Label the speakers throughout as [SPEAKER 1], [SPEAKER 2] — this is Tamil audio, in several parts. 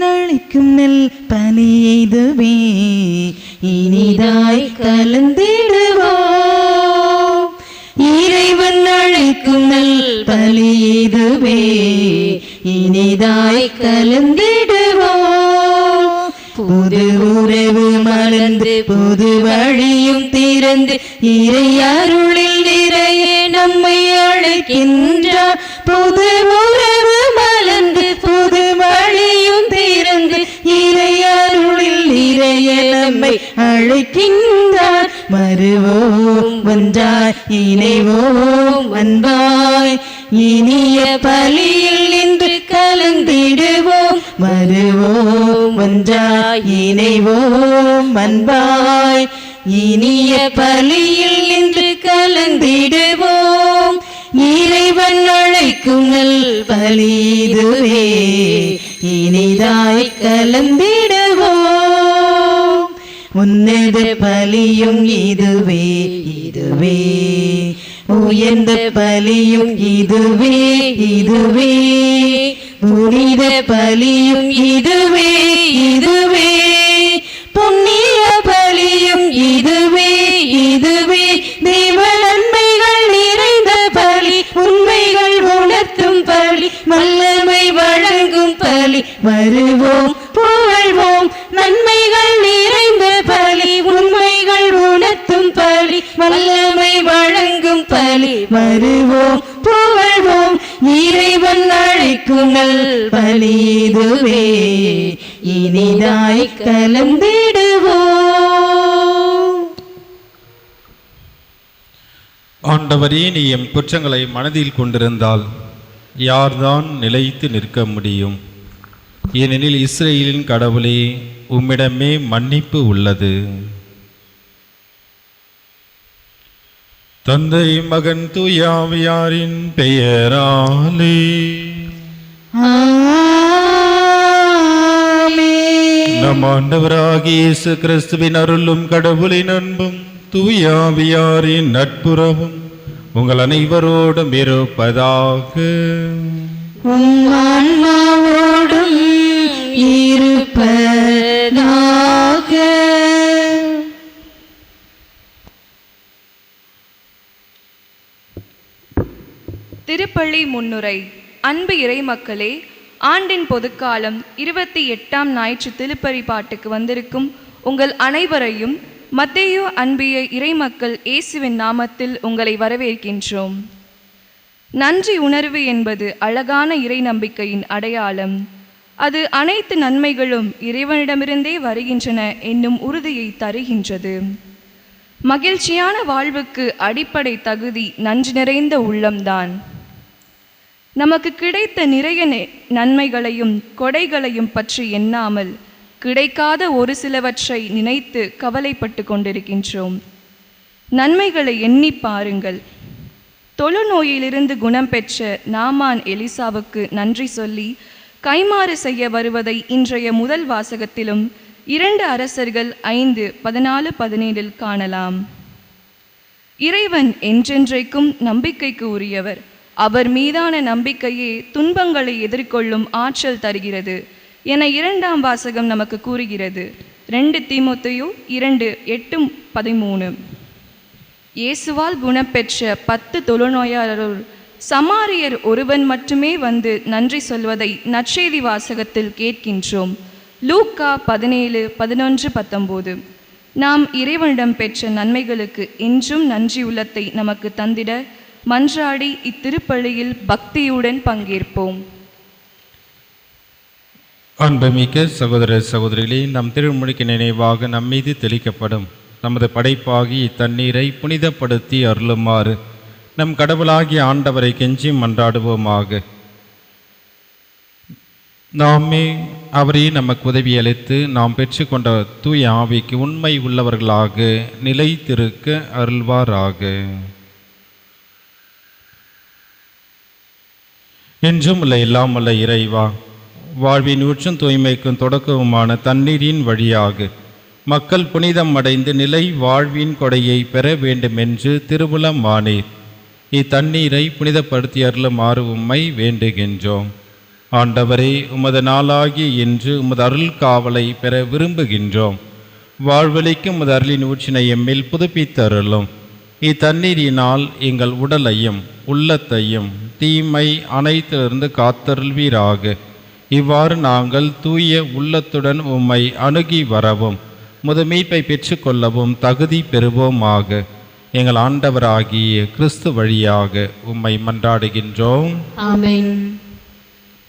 [SPEAKER 1] இறைவன் அழைக்கும் நெல் பலி இதுவே, இனிதாய் கலந்திடுவோம். இறைவன் அழைக்கும் நெல் பலி இதுவே, இனிதாய் கலந்திடுவோம். புது உறவு மலர்ந்து புது வழியும் திறந்து இறை அருளில் நிறைய நம்மை அழைக்கின்றார். புது உறவு மலர்ந்து புது வழியும் திறந்து இறை அருளில் நிறைய நம்மை அழைக்கின்றார். வருவோம் ஒன்றாய் இணைவோம் அன்பாய், இனிய பலியில் இன்று கலந்திடுவோம். வருவோம் ஒன்றாய் இணைவோம் அன்பாய், இனிய பலியில் இன்று கலந்திடுவோம். இறைவன் அழைக்கும் நல் பலி இதுவே, இனிதாய் கலந்திடுவோம். உன்னத பலியும் இதுவே, இதுவே உயர்ந்த பலியும் இதுவே, இதுவே புனித பலியும் இதுவே, இதுவே புண்ணிய பலியும் இதுவே, இதுவே தெய்வ நன்மைகள் நிறைந்த பலி, உண்மைகள் உணர்த்தும் பலி, வல்லமை வழங்கும் பலி. வருவோம் புகழ்வோம் நன்மைகள் நிறைந்த பலி, உண்மைகள் உணர்த்தும் பலி, வல்லமை வழங்கும் பலி. வருவோம் புகழ்வோம் இறைவன் அழைக்கும் நல் பலி இதுவே, இனிதாய் கலந்திடுவோம்.
[SPEAKER 2] ஆண்டவரே, நீ எம் குற்றங்களை மனதில் கொண்டிருந்தால் யார்தான் நிலைத்து நிற்க முடியும்? ஏனெனில் இஸ்ரேலின் கடவுளே, உம்மிடமே மன்னிப்பு உள்ளது. தந்தை மகன் தூய ஆவியாரின் பெயராலே நம் ஆண்டவராகிய இயேசு கிறிஸ்துவின் அருளும் கடவுளின் அன்பும் தூய ஆவியாரின் நட்புறவும் உங்கள் அனைவரோடும் இருப்பதாக.
[SPEAKER 1] ஆன்மாவோடும் இருப்பதாக.
[SPEAKER 3] திருப்பள்ளி முன்னுரை. அன்பு இறை மக்களே, ஆண்டின் பொதுக்காலம் 28ஆம் ஞாயிற்று திருப்பலி பாட்டுக்கு வந்திருக்கும் உங்கள் அனைவரையும் மத்தேயு அன்பிய இறைமக்கள் இயேசுவின் நாமத்தில் உங்களை வரவேற்கின்றோம். நன்றி உணர்வு என்பது அழகான இறை நம்பிக்கையின் அடையாளம். அது அனைத்து நன்மைகளும் இறைவனிடமிருந்தே வருகின்றன என்னும் உறுதியை தருகின்றது. மகிழ்ச்சியான வாழ்வுக்கு அடிப்படை தகுதி நன்றி நிறைந்த உள்ளம்தான். நமக்கு கிடைத்த நிறைய நன்மைகளையும் கொடைகளையும் பற்றி எண்ணாமல் கிடைக்காத ஒரு சிலவற்றை நினைத்து கவலைப்பட்டு கொண்டிருக்கின்றோம். நன்மைகளை எண்ணி பாருங்கள். தொழுநோயிலிருந்து குணம் பெற்ற நாமான் எலிசாவுக்கு நன்றி சொல்லி கைமாறு செய்ய வருவதை இன்றைய முதல் வாசகத்திலும் 2 அரசர்கள் 5:14-17 காணலாம். இறைவன் என்றென்றைக்கும் நம்பிக்கைக்கு உரியவர். அவர் மீதான நம்பிக்கையே துன்பங்களை எதிர்கொள்ளும் ஆற்றல் தருகிறது என 2ஆம் வாசகம் நமக்கு கூறுகிறது. 2 தீமோத்தேயு 2:8-13. இயேசுவால் குணப்பெற்ற 10 தொழுநோயாளருள் சமாரியர் ஒருவன் மட்டுமே வந்து நன்றி சொல்வதை நற்செய்தி வாசகத்தில் கேட்கின்றோம். லூக்கா 17:11-19. நாம் இறைவனிடம் பெற்ற நன்மைகளுக்கு என்றும் நன்றி உள்ளத்தை நமக்கு தந்திட மன்றாடி இத்திருப்பலியில் பக்தியுடன் பங்கேற்போம்.
[SPEAKER 2] அன்புமிக்க சகோதர சகோதரிகளே, நம் திருமுழுக்கு நினைவாக நம்மீது தெளிக்கப்படும் நமது படைப்பாகி இத்தண்ணீரை புனிதப்படுத்தி அருளுமாறு நம் கடவுளாகிய ஆண்டவரை கெஞ்சி மன்றாடுவோமாக. நாமே அவரே நமக்கு உதவி அளித்து நாம் பெற்றுக்கொண்ட தூய ஆவிக்கு உண்மை உள்ளவர்களாக நிலைத்திருக்க அருள்வாராக. என்றும் உள்ள எல்லாம் உள்ள இறைவா, வாழ்வின் ஊற்றும் தூய்மைக்கும் தொடக்கவுமான தண்ணீரின் வழியாக மக்கள் புனிதம் அடைந்து நிலை வாழ்வின் கொடையை பெற வேண்டுமென்று திருவுளம் ஆனீர். இத்தண்ணீரை புனிதப்படுத்தி அருளுமாறு உம்மை வேண்டுகின்றோம். ஆண்டவரே, உமது நாளாகிய இன்று உமது அருள் காவலை பெற விரும்புகின்றோம். வாழ்வழிக்கும் உமது அருளின் ஊற்றினை எம்மில் புதுப்பித்தருளும். இத்தண்ணீரினால் எங்கள் உடலையும் உள்ளத்தையும் தீமை அனைத்திலிருந்து காத்தருள்வீராக. இவ்வாறு நாங்கள் தூய உள்ளத்துடன் உம்மை அணுகி வரவும் உமது மீட்பை பெற்றுக்கொள்ளவும் தகுதி பெறுவோமாக. எங்கள் ஆண்டவராகிய கிறிஸ்து வழியாக உம்மை மன்றாடுகின்றோம்.
[SPEAKER 1] ஆமென்.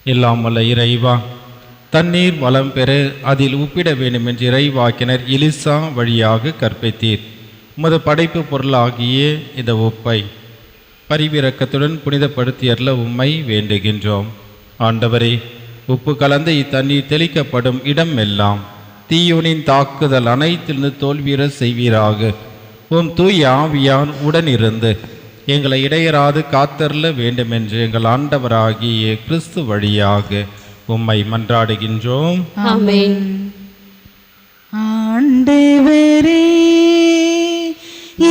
[SPEAKER 2] எல்லாம் வல்ல இறைவா, தண்ணீர் வளம் பெற அதில் உப்பிட வேண்டும் என்று இறைவாக்கினர் எலிசா வழியாக கற்பித்தீர். உமது படைப்பு பொருளாகிய இந்த உப்பை பரிவிரக்கத்துடன் புனிதப்படுத்தியர்ல உம்மை வேண்டுகின்றோம். ஆண்டவரே, உப்பு கலந்த இத்தண்ணீர் தெளிக்கப்படும் இடம் எல்லாம் தீயோனின் தாக்குதல் அனைத்திலிருந்து தோல்வியுற செய்வீராக. உம் தூய் ஆவியார் உடனிருந்து எங்களை இடையராது காத்தருள வேண்டுமென்று எங்கள் ஆண்டவராகிய கிறிஸ்து வழியாக உம்மை மன்றாடுகின்றோம்.
[SPEAKER 1] ஆமென். ஆண்டவரே,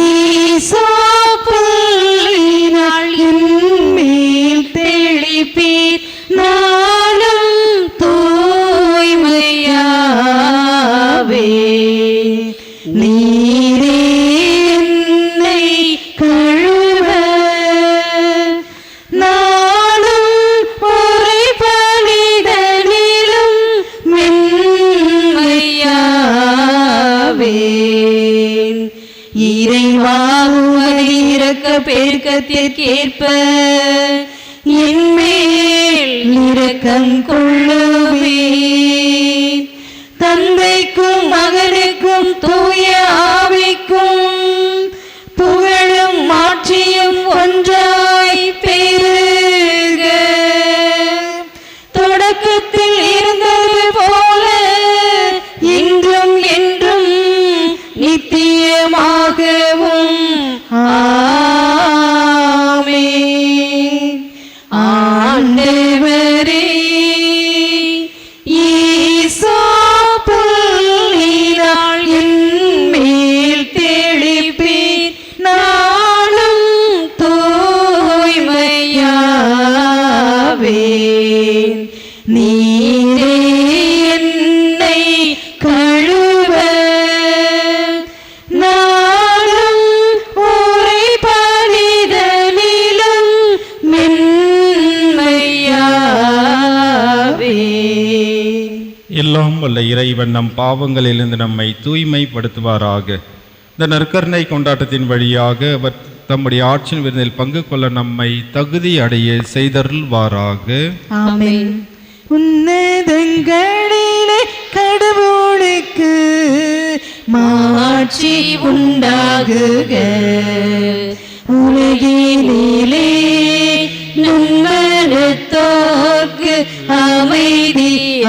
[SPEAKER 1] ஈசோப்பினால் என்மேல் தெளிப்பீர், நாளும் தூய்மையாவே. நீரே என்னை கழுவ நாளும் உறைபலிதனிலும் மென்மையாவேன். இறைவா, உமது இரக்க பெருக்கத்திற்கேற்ப என்மேல் இரக்கம் கொள்ளுவேன். தந்தைக்கும் மகனுக்கும் தூய ஆவிக்கும் புகழும் மாட்சியும் ஒன்றாய் பெருக. தொடக்கத்தில் இருந்தது போல இன்றும் என்றும் நித்தியமாகவும் ஆமென். ஆண்டவரே, ஈசோப்பினால் என்மேல் தெளிப்பீர், நாளும் தூய்மையாவேன். நீரே என்னை கழுவ நாளும் உறைபலிதனிலும் மென்மையாவேன்.
[SPEAKER 2] எல்லாம் வல்ல இறைவன் நம் பாவங்களிலிருந்து நம்மை தூய்மைப்படுத்துவாராக. இந்த நற்கருணை கொண்டாட்டத்தின் வழியாக அவர் தம்முடைய ஆட்சியின் விருந்தில் பங்கு கொள்ள நம்மை தகுதி அடைய செய்தருள்வாராக.
[SPEAKER 1] ஆமென். உன்னதங்களிலே கடவுளுக்கு மாட்சி உண்டாகுக. உலகினிலே நன்மனத்தோர்க்கு அமைதியாகுக.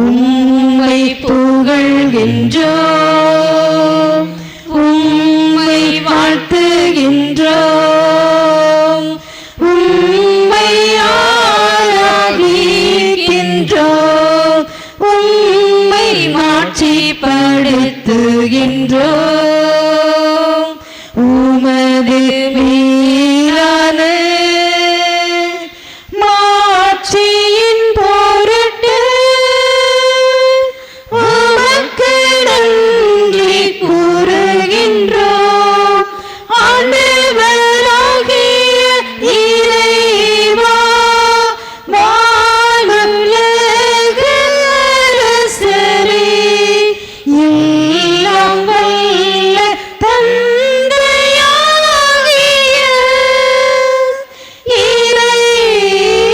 [SPEAKER 1] உம்மை புகழ்கின்றோம், உம்மை வாழ்த்துகின்றோம், உம்மை ஆராதிக்கின்றோம், உம்மை மாட்சிப்படுத்துகின்றோம். உமது மேலான மாட்சியின் பொருட்டு உமக்கு நன்றி கூறுகின்றோம். ஆண்டவராகிய இறைவா, வானுலக அரசரே, எல்லாம் வல்ல தந்தையாகிய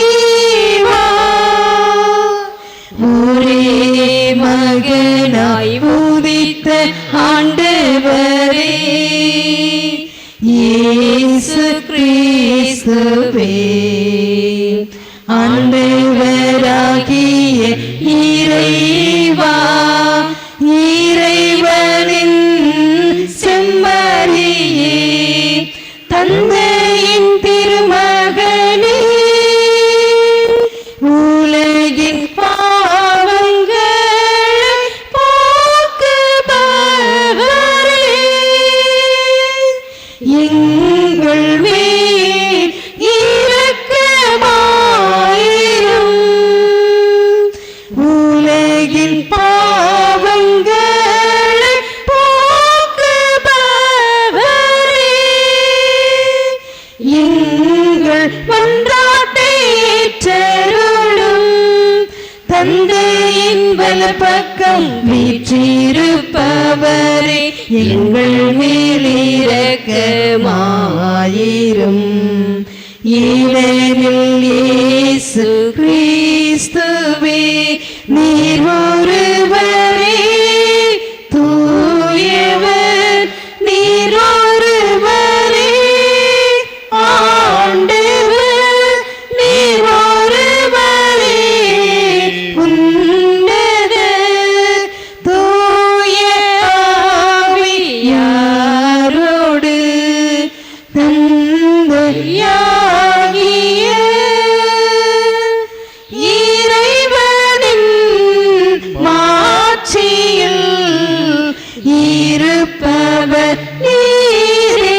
[SPEAKER 1] இறைவா, ஒரே மகனாய் உதித்த ஆண்டவரே, இயேசு கிறிஸ்துவே, ஆண்டவராகிய இறைவா, இறைவனின் செம்மறியே, தந்தையின் திருமகனே, உலகின் பாவங்களை போக்குபவரே, எங்கள் மேல் இரக்கமாயிரும். பக்கம் வீற்றிருப்பவரே, எங்கள் மேல் இரக்கமாயிரும். ஏனெனில் இயேசு கிறிஸ்துவே நீர் ஒருவரே தூயவர், நீர் ஒருவரே ஆண்டவர், நீர் ஒருவரே உன்னத தூய ஆவியாரோடு தந்தையாகிய இறைவனின் மாட்சியில் இருப்பவர் நீரே.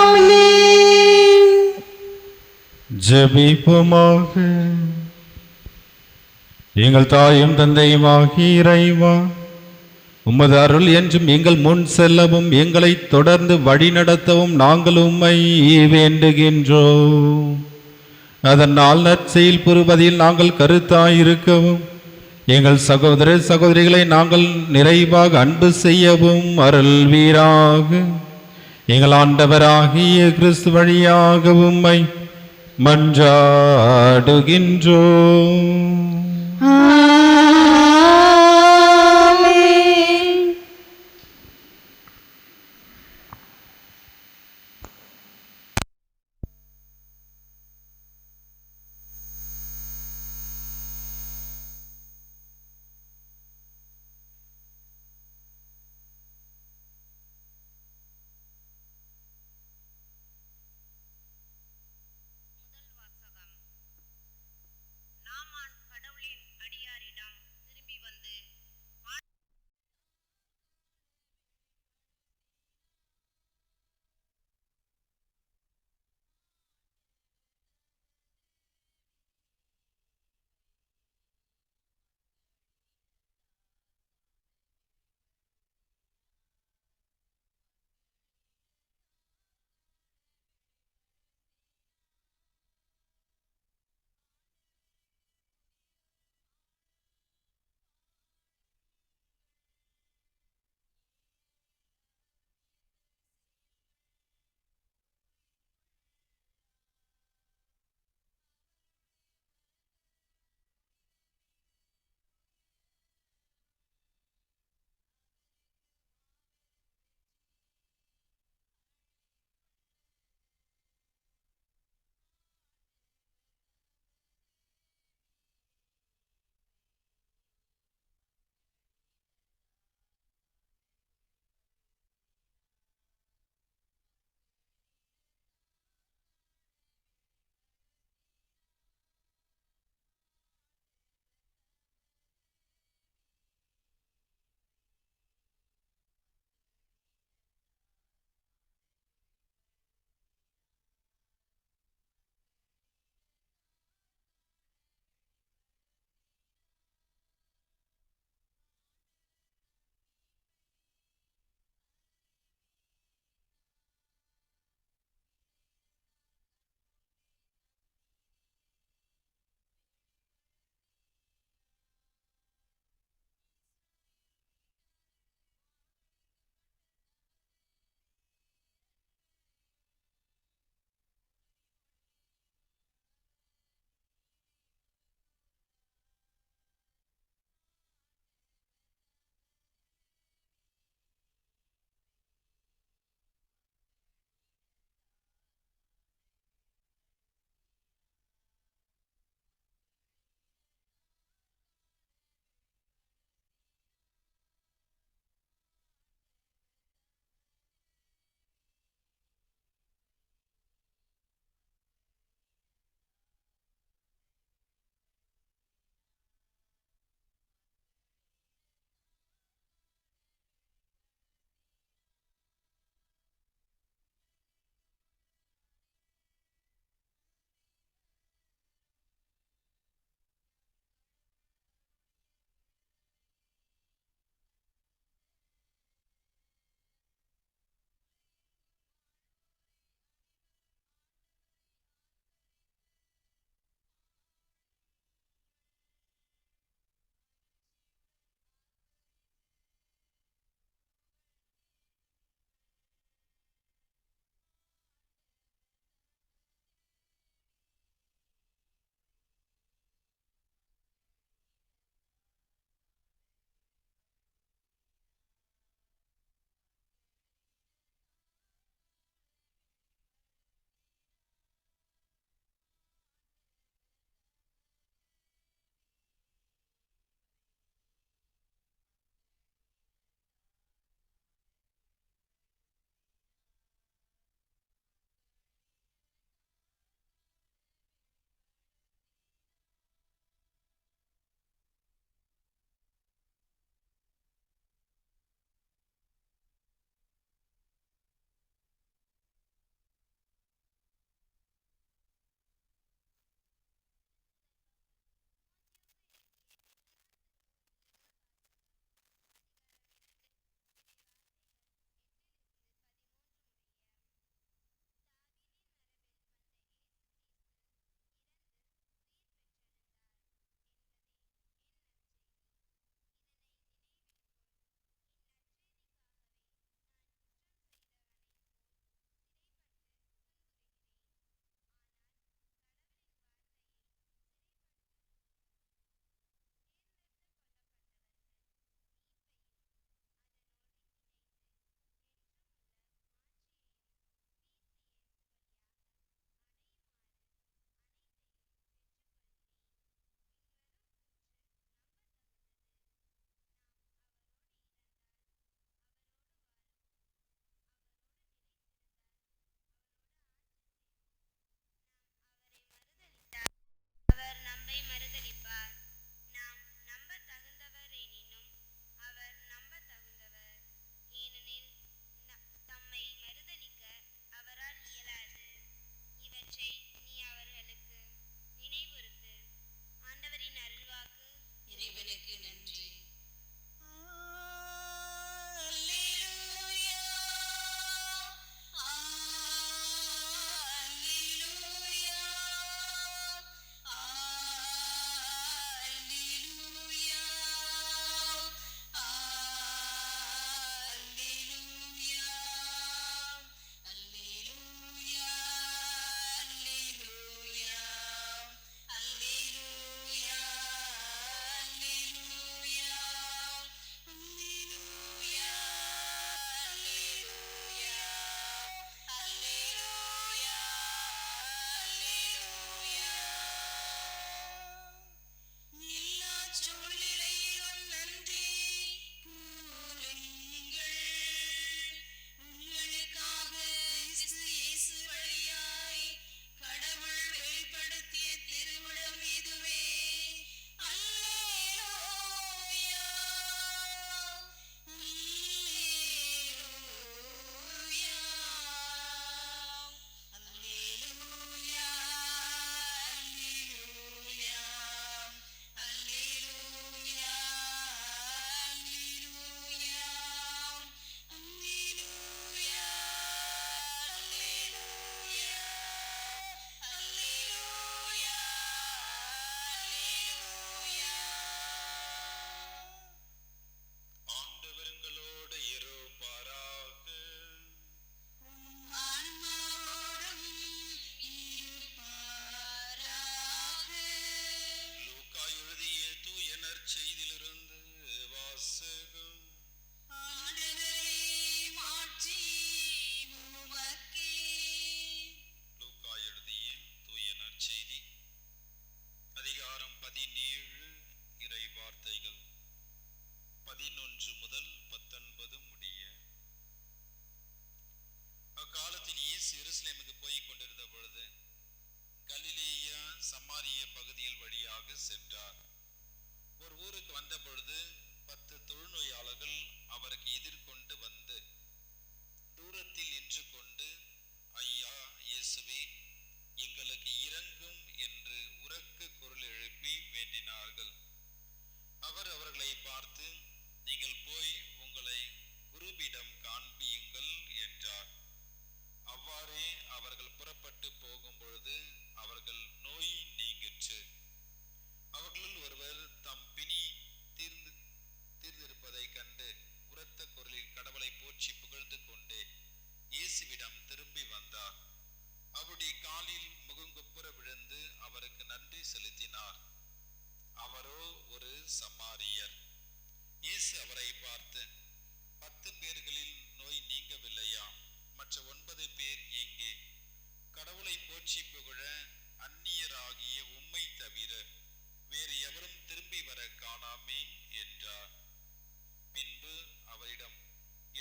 [SPEAKER 1] ஆமென்.
[SPEAKER 2] ஜெபிப்போமாக. எங்கள் தாயும் தந்தையுமாகி இறைவா, உமது அருள் என்றும் எங்கள் முன் செல்லவும் எங்களை தொடர்ந்து வழிநடத்தவும் நாங்கள் உம்மை வேண்டுகின்றோம். அதனால் நற்செயல் பெறுவதில் நாங்கள் கருத்தாயிருக்கவும் எங்கள் சகோதர சகோதரிகளை நாங்கள் நிறைவாக அன்பு செய்யவும் அருள்வீராக. எங்கள் ஆண்டவராகிய கிறிஸ்து வழியாக உம்மை மன்றாடுகின்றோம்.
[SPEAKER 1] ஆமென்.
[SPEAKER 4] நாமான்
[SPEAKER 2] சமாரிய பகுதியில் வழியாக சென்றார். ஒரு ஊருக்கு வந்த பொழுது 10 தொழுநோயாளர்கள் அவருக்கு எதிர்கொண்டு வந்து தூரத்தில் நின்று கொண்டு, ஐயா இயேசுவே, எங்களுக்கு இரங்கும் என்று உரக்க குரல் எழுப்பி வேண்டினார்கள். அவர் அவர்களை பார்த்து, நீங்கள் போய் உங்களை குருவிடம் காண்பியுங்கள் என்றார். அவ்வாறே அவர்கள் புறப்பட்டு போகும் பொழுது அவர்கள் நோய் நீங்கிற்று. அவர்களுள் ஒருவர் தம் பிணி தீர்ந்திருப்பதை கண்டு உரத்த குரலில் கடவுளை போற்றி புகழ்ந்து கொண்டே இயேசுவிடம் திரும்பி வந்தார். அவருடைய காலில் முகங்குப்புற விழுந்து அவருக்கு நன்றி செலுத்தினார். அவரோ ஒரு சமாரியர். இயேசு அவரை பார்த்து, 10 பேர்களில் நோய் நீங்கவில்லையா? மற்ற 9 பேர் எங்கே? கடவுளை போற்றி புகழ அந்நியராகிய உம்மை தவிர வேறு எவரும் திரும்பி வர காணாமே என்றார். பின்பு அவரிடம்,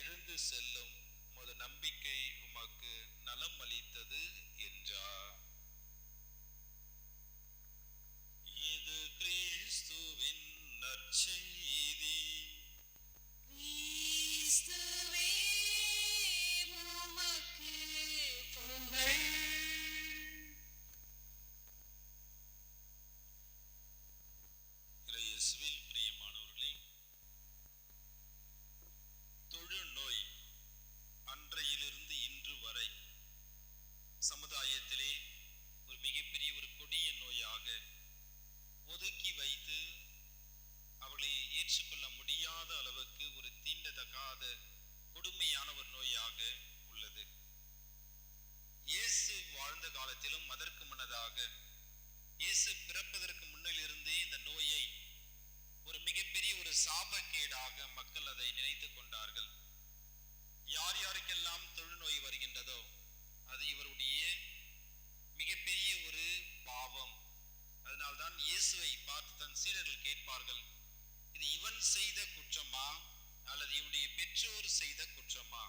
[SPEAKER 2] எழுந்து செல்லும், உமது நம்பிக்கை உமக்கு நலம் அளித்தது என்றார். இது கிறிஸ்துவின் நற்செய்தி.
[SPEAKER 1] கிறிஸ்துவே உமக்கு புகழ்.
[SPEAKER 2] இயேசுவில் பிரியமானவர்களே, தொழுநோய் அன்றையிலிருந்து இன்று வரை சமுதாயத்திலே ஒரு மிகப்பெரிய ஒரு கொடிய நோயாக ஒதுக்கி வைத்து அவர்களை ஏற்றுக்கொள்ள முடியாத அளவுக்கு ஒரு தீண்டத்தகாத கொடுமையான ஒரு நோயாக உள்ளது. இயேசு வாழ்ந்த காலத்திலும் அதற்கு முன்னதாக இயேசு பிறப்பதற்கு முன்னிலிருந்தே இந்த நோயை ஒரு மிகப்பெரிய ஒரு சாபக்கேடாக மக்கள் அதை நினைத்து கொண்டார்கள். யார் யாருக்கெல்லாம் தொழுநோய் வருகின்றதோ அது இவருடைய மிகப்பெரிய ஒரு பாவம். அதனால்தான் இயேசுவை பார்த்து தன் சீடர்கள் கேட்பார்கள், இது இவன் செய்த குற்றமா அல்லது இவனுடைய பெற்றோர் செய்த குற்றமா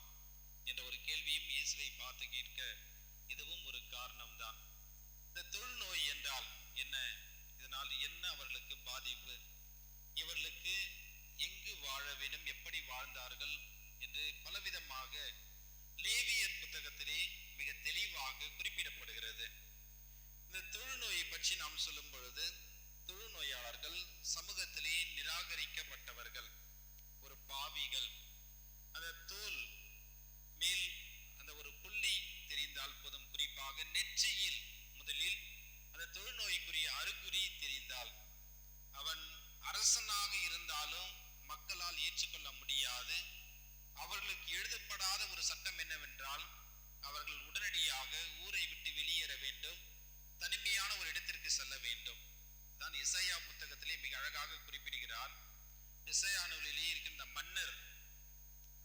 [SPEAKER 2] என்ற ஒரு கேள்வியும் இயேசுவை பார்த்து கேட்க இதுவும் ஒரு காரணம்தான். இந்த தொழுநோய் என்றால் என்ன? இதனால் என்ன அவர்களுக்கு பாதிப்பு? இவர்களுக்கு எங்கு வாழ வேண்டும், எப்படி வாழ்ந்தார்கள் என்று பலவிதமாக லேவியர் புத்தகத்திலே மிக தெளிவாக குறிப்பிடப்படுகிறது. இந்த தொழுநோயை பற்றி நாம் சொல்லும் பொழுது, தொழுநோயாளர்கள் சமூகத்திலே நிராகரிக்கப்பட்டவர்கள், ஒரு பாவிகள். அந்த தோல் மேல் அந்த ஒரு புள்ளி தெரிந்தால் போதும், குறிப்பாக நெற்றியில் முதலில் அந்த தொழுநோய்க்குரிய அறிகுறி தெரிந்தால் அவன் அரசனாக இருந்தாலும் மக்களால் ஏற்றுக்கொள்ள முடியாது. அவர்களுக்கு எழுதப்படாத ஒரு சட்டம் என்னவென்றால், அவர்கள் உடனடியாக ஊரை விட்டு வெளியேற வேண்டும், தனிமையான ஒரு இடத்திற்கு செல்ல வேண்டும். தான் எசையா புத்தகத்திலே மிக அழகாக குறிப்பிடுகிறார். எசையா நூலிலே இருக்கின்ற மன்னர்,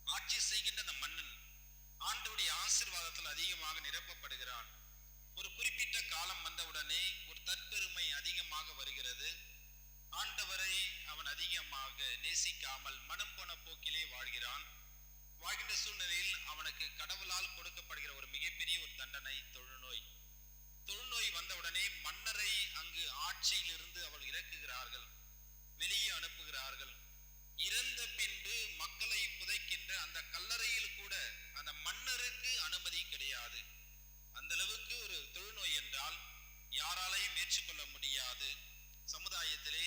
[SPEAKER 2] ஆட்சி செய்கின்ற அந்த மன்னன் ஆண்டவருடைய ஆசீர்வாதத்தில் அதிகமாக நிரப்பப்படுகிறான். ஒரு குறிப்பிட்ட காலம் வந்தவுடனே ஒரு தற்பெருமை அதிகமாக வருகிறது. ஆண்டவரை அவன் அதிகமாக நேசிக்காமல் மனம் போன போக்கிலே வாழ்கிறான். வாழ்கின்ற சூழ்நிலையில் அவனுக்கு கடவுளால் கொடுக்கப்படுகிற ஒரு மிகப்பெரிய ஒரு தண்டனை தொழுநோய். தொழுநோய் வந்தவுடனே மன்னரை அங்கு ஆட்சியிலிருந்து அவர்கள் இறக்குகிறார்கள், வெளியே அனுப்புகிறார்கள். இறந்த பின்பு மக்களை புதைக்கின்ற அந்த கல்லறையில் கூட அந்த மன்னருக்கு அனுமதி கிடையாது. அந்த அளவுக்கு ஒரு தொழுநோய் என்றால் யாராலையும் ஏற்றுக்கொள்ள முடியாது. சமுதாயத்திலே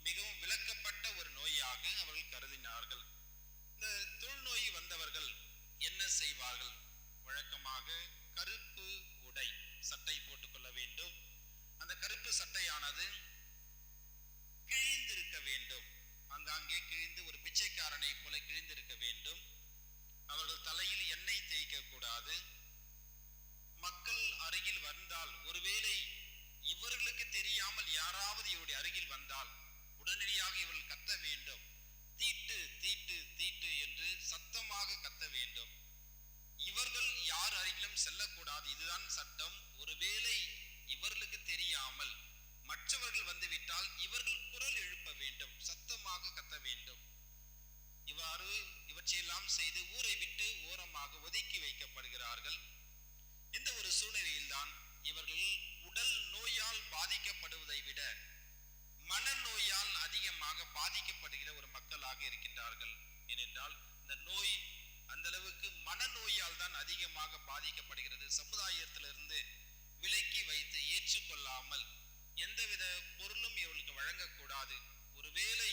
[SPEAKER 2] மிகவும் விலக்கப்பட்ட ஒரு நோயாக அவர்கள் கருதினார்கள். இந்த தொழுநோய் வந்தவர்கள் என்ன செய்வார்கள்? வழக்கமாக கருப்பு உடை, சட்டை போட்டுக்கொள்ள வேண்டும். அந்த கருப்பு சட்டையானது கிழிந்திருக்க வேண்டும், அங்காங்கே கிழிந்து ஒரு பிச்சைக்காரனை போல கிழிந்திருக்க வேண்டும். அவர்கள் தலையில் எண்ணெய் தேய்க்க கூடாது. மக்கள் அருகில் வந்தால், ஒருவேளை இவர்களுக்கு தெரியாமல் யாராவது இவருடைய அருகில் வந்தால் உடனடியாக இவர்கள் கத்த வேண்டும். தீட்டு தீட்டு தீட்டு என்று சத்தமாக கத்த வேண்டும். இவர்கள் யார் அருகிலும் செல்லக்கூடாது, இதுதான் சட்டம். ஒருவேளை இவர்களுக்கு தெரியாமல் மற்றவர்கள் வந்துவிட்டால் இவர்கள் குரல் எழுப்ப வேண்டும், சத்தமாக கத்த வேண்டும். இவ்வாறு இவற்றையெல்லாம் செய்து ஊரை விட்டு ஓரமாக ஒதுக்கி வைக்கப்படுகிறார்கள். இந்த ஒரு சூழ்நிலையில்தான் இவர்கள் உடல் நோயால் பாதிக்கப்படுவதை பாதிக்கப்படுகிற ஒரு மக்களாக இருக்கின்றார்கள். ஏனென்றால் இந்த நோய் அந்த அளவுக்கு மனநோயால் தான் அதிகமாக பாதிக்கப்படுகிறது. சமுதாயத்திலிருந்து விலக்கி வைத்து ஏற்றுக்கொள்ளாமல் எந்தவித பொருளும் இவர்களுக்கு வழங்கக்கூடாது. ஒருவேளை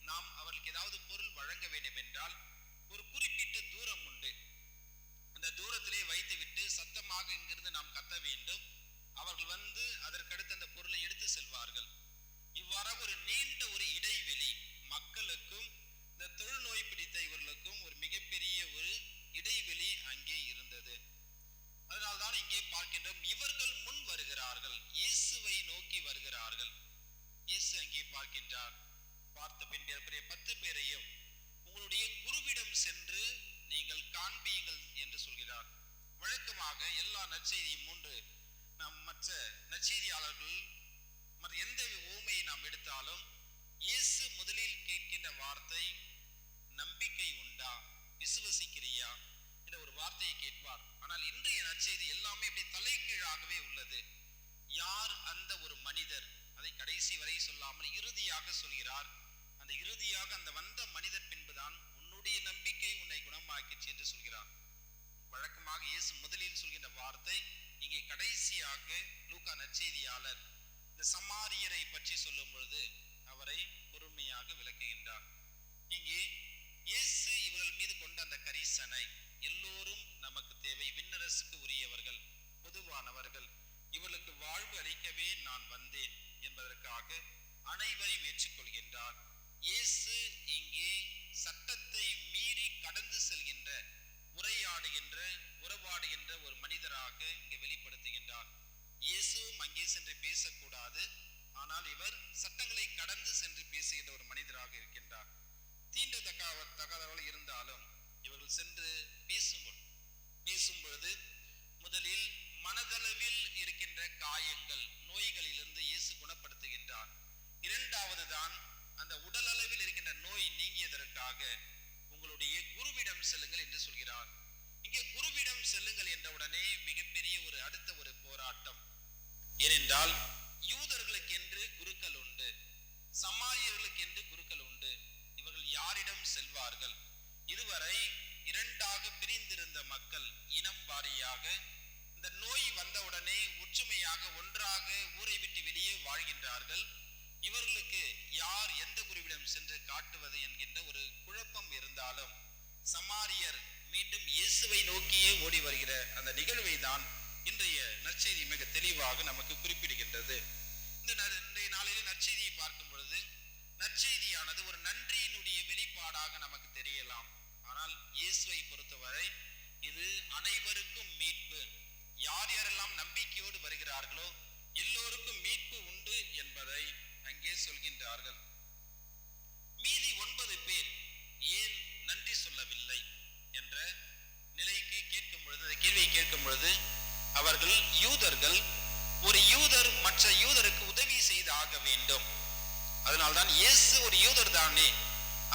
[SPEAKER 2] நாம் அவர்களுக்கு ஏதாவது பொருள் வழங்க வேண்டும் என்றால் ஒரு குறிப்பிட்ட தூரம் உண்டு. அந்த தூரத்திலே வைத்துவிட்டு சத்தமாக இங்கிருந்து நாம் கத்த வேண்டும். அவர்கள் வந்து அதற்கடுத்து அந்த பொருளை எடுத்து செல்வார்கள். இவ்வாறாக ஒரு நீண்ட ஒரு இடைவெளி மக்களுக்கும் இந்த தொழுநோய் பிடித்த இவர்களுக்கும் ஒரு மிகப்பெரிய ஒரு இடைவெளி அங்கே இருந்தது. அதனால்தான் இங்கே பார்க்கின்றோம், இவர்கள் முன் வருகிறார்கள், இயேசுவை நோக்கி வருகிறார்கள். இயேசு அங்கே பார்க்கின்றார். பார்த்த பின் 10 பேரையும் உங்களுடைய குருவிடம் சென்று நீங்கள் காண்பியுங்கள் என்று சொல்கிறார். வழக்கமாக எல்லா நற்செய்தியும் மூன்று நாம் மற்ற நற்செய்தியாளர்கள் மற்ற எந்த உவமையை நாம் எடுத்தாலும் இயேசு முதலில் கேட்கின்ற வார்த்தை நம்பிக்கை உண்டா, விசுவசிக்கிறியா என்ற ஒரு வார்த்தையை கேட்பார். ஆனால் இன்றைய நற்செய்தி எல்லாமே அப்படி தலைகீழாகவே உள்ளது. யார் அந்த ஒரு மனிதர், அதை கடைசி வரை சொல்லாமல் இறுதியாக சொல்கிறார். அந்த இறுதியாக அந்த வந்த மனிதர் பின்புதான் உன்னுடைய நம்பிக்கை உன்னை குணமாக்கிச்சு என்று சொல்கிறார். வழக்கமாக இயேசு முதலில் சொல்கின்ற வார்த்தை இங்கே கடைசியாக லூக்கா நற்செய்தியாளர் இந்த சமாரியரை பற்றி சொல்லும் பொழுது அவரை பொறுமையாக விளக்குகின்றார். இங்கே இயேசு இவர்கள் மீது கொண்ட அந்த கரிசனை, எல்லோரும் நமக்கு தேவை, விண்ணரசுக்கு உரியவர்கள், பொதுவானவர்கள், இவர்களுக்கு வாழ்வு அளிக்கவே நான் வந்தேன் என்பதற்காக அனைவரையும் ஏற்றுக்கொள்கின்றார். இயேசு இங்கே சட்டத்தை மீறி கடந்து செல்கின்ற, உறவாடுகின்ற ஒரு மனிதராக இங்கே வெளிப்படுத்துகின்றார். இயேசுவும் அங்கே சென்று பேசக்கூடாது, ஆனால் இவர் சட்டங்களை கடந்து சென்று பேசுகின்ற ஒரு மனிதராக இருக்கின்றார். தீண்டத்தகாதவர்கள் இருந்தாலும் இவர்கள் சென்று பேசும் பொழுது முதலில் மனதளவில் இருக்கின்ற காயங்கள், நோய்களிலிருந்து இயேசு குணப்படுத்துகின்றார். இரண்டாவது தான் அந்த உடல் அளவில் இருக்கின்ற நோய் நீங்கியதற்காக உங்களுடைய குருவிடம் செல்லுங்கள் என்று சொல்கிறார். இங்கே குருவிடம் செல்லுங்கள் என்றவுடனே மிகப்பெரிய ஒரு அடுத்த ஒரு போராட்டம். ஏனென்றால் யூதர்களுக்கு என்று குருக்கள் உண்டு, சமாரியர்களுக்கு என்று குருக்கள் உண்டு. இவர்கள் யாரிடம் செல்வார்கள்? இதுவரை இரண்டாக பிரிந்திருந்த மக்கள் இனம் வாரியாக இந்த நோய் வந்தவுடனே ஒற்றுமையாக ஒன்றாக ஊரை விட்டு வெளியே வாழ்கின்றார்கள். இவர்களுக்கு யார் எந்த குருவிடம் சென்று காட்டுவது என்கின்ற ஒரு குழப்பம் இருந்தாலும் சமாரியர் மீண்டும் இயேசுவை நோக்கியே ஓடி வருகிற அந்த நிகழ்வை தான் இன்றைய நற்செய்தி மிக தெளிவாக நமக்கு குறிப்பிடுகின்றது. இன்றைய நாளிலே நற்செய்தியை பார்க்கும் பொழுது நற்செய்தியானது ஒரு நன்றியினுடைய வெளிப்பாடாக நமக்கு தெரியலாம். ஆனால் இயேசுவை பொறுத்தவரை இது அனைவருக்கும் மீட்பு. யார் யாரெல்லாம் நம்பிக்கையோடு வருகிறார்களோ எல்லோருக்கும் மீட்பு உண்டு என்பதை அங்கே சொல்கின்றார்கள். மீதி 9 பேர் ஏன் நன்றி சொல்லவில்லை என்ற நிலைக்கு கேட்கும் பொழுது, அந்த கேள்வியை கேட்கும் பொழுது, அவர்கள் யூதர்கள், ஒரு யூதர் மற்ற யூதருக்கு உதவி செய்து ஆக வேண்டும். அதனால்தான் இயேசு ஒரு யூதர் தானே,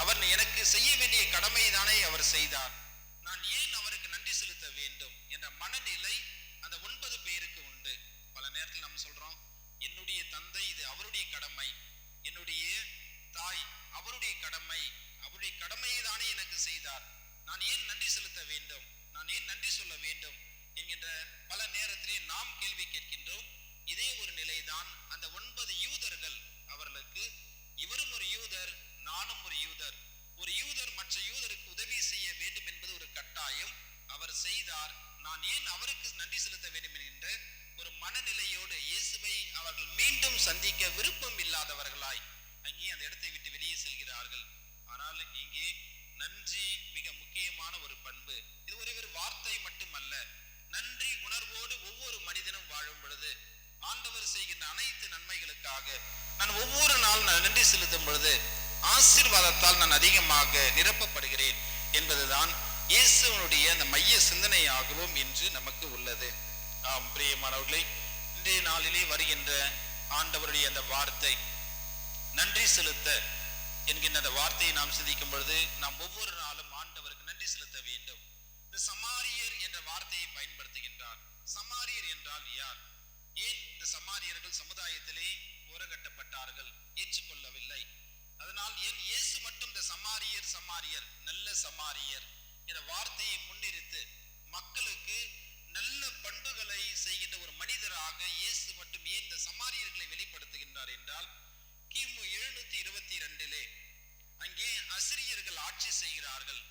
[SPEAKER 2] அவர் எனக்கு செய்ய வேண்டிய கடமை தானே அவர் செய்தார், நான் ஏன் அவருக்கு நன்றி செலுத்த வேண்டும் என்ற மனநிலை அந்த 9 பேருக்கு உண்டு. பல நேரத்தில் நம்ம சொல்றோம், என்னுடைய தந்தை இது அவருடைய கடமை, என்னுடைய தாய் அவருடைய கடமை, அவருடைய கடமையை தானே எனக்கு செய்தார், நான் ஏன் நன்றி செலுத்த வேண்டும், நான் ஏன் நன்றி சொல்ல வேண்டும் என்கின்ற பல நேரத்திலே நாம் கேள்வி கேட்கின்றோம். இதே ஒரு நிலைதான் அந்த 9 யூதர்கள், அவர்களுக்கு இவரும் ஒரு யூதர், நானும் ஒரு யூதர், ஒரு யூதர் மற்ற யூதருக்கு உதவி செய்ய வேண்டும் என்பது ஒரு கட்டாயம், அவர் செய்தார், நான் ஏன் அவருக்கு நன்றி செலுத்த வேண்டும் என்கின்ற ஒரு மனநிலையோடு இயேசுவை அவர்கள் மீண்டும் சந்திக்க விருப்பம் இல்லாதவர்களாய் அங்கே அந்த இடத்தை விட்டு வெளியே செல்கிறார்கள். ஆனால் இங்கே நன்றி மிக முக்கியமான ஒரு பண்பு. இது ஒரே ஒரு வார்த்தை மட்டுமல்ல, நன்றி உணர்வோடு ஒவ்வொரு மனிதனும் வாழும் பொழுது ஆண்டவர் செய்கின்ற அனைத்து நன்மைகளுக்காக நான் ஒவ்வொரு நாள் நன்றி செலுத்தும் பொழுது ஆசீர்வாதத்தால் நான் அதிகமாக நிரப்பப்படுகிறேன் என்பதுதான் இயேசுவனுடைய அந்த மைய சிந்தனையாகவும் இன்று நமக்கு உள்ளது. ஆம் பிரியமானவர்களே, இன்றைய நாளிலே வருகின்ற ஆண்டவருடைய அந்த வார்த்தை நன்றி செலுத்த என்கின்ற அந்த வார்த்தையை நாம் சிந்திக்கும் பொழுது நாம் ஒவ்வொரு நாளும் ஆண்டவருக்கு நன்றி செலுத்த வேண்டும். இந்த சமாரியர் என்ற வார்த்தையை பயன்படுத்துகின்றார். சமாரியர் என்றால் யார்? ஏன் இந்த சமாரியர்கள் சமுதாயத்திலே ஓரங்கட்டப்பட்டார்கள், ஏற்றுக்கொள்ளவில்லை? அதனால் ஆனால் ஏன் இயேசு மட்டும் இந்த சமாரியர் நல்ல சமாரியர் என்ற வார்த்தையை முன்னிறுத்து மக்களுக்கு நல்ல பண்புகளை செய்கின்ற ஒரு மனிதராக இயேசு மட்டும் ஏன் இந்த சமாரியர்களை வெளிப்படுத்துகின்றார் என்றால், கிமு 722 அங்கே அசிரியர்கள் ஆட்சி செய்கிறார்கள்.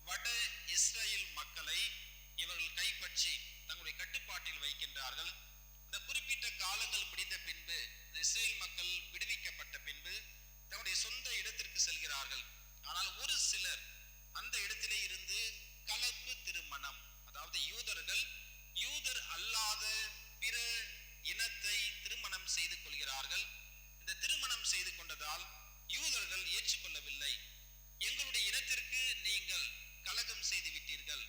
[SPEAKER 2] வட இஸ்ரேல் மக்களை இவர்கள் கைப்பற்றி தங்களுடைய கட்டுப்பாட்டில் வைக்கின்றார்கள். இந்த குறிப்பிட்ட காலங்கள் முடிந்த பின்பு இந்த இஸ்ரேல் மக்கள் விடுவிக்கப்பட்ட பின்பு தங்களுடைய சொந்த இடத்திற்கு செல்கிறார்கள். ஆனால் ஒரு சிலர் அந்த இடத்திலே இருந்து கலப்பு திருமணம், அதாவது யூதர் அல்லாத பிற இனத்தை திருமணம் செய்து கொள்கிறார்கள். இந்த திருமணம் செய்து கொண்டதால் யூதர்கள் ஏற்றுக்கொள்ளவில்லை. எங்களுடைய இனத்திற்கு நீங்கள் கலகம் செய்து விட்டீர்கள்,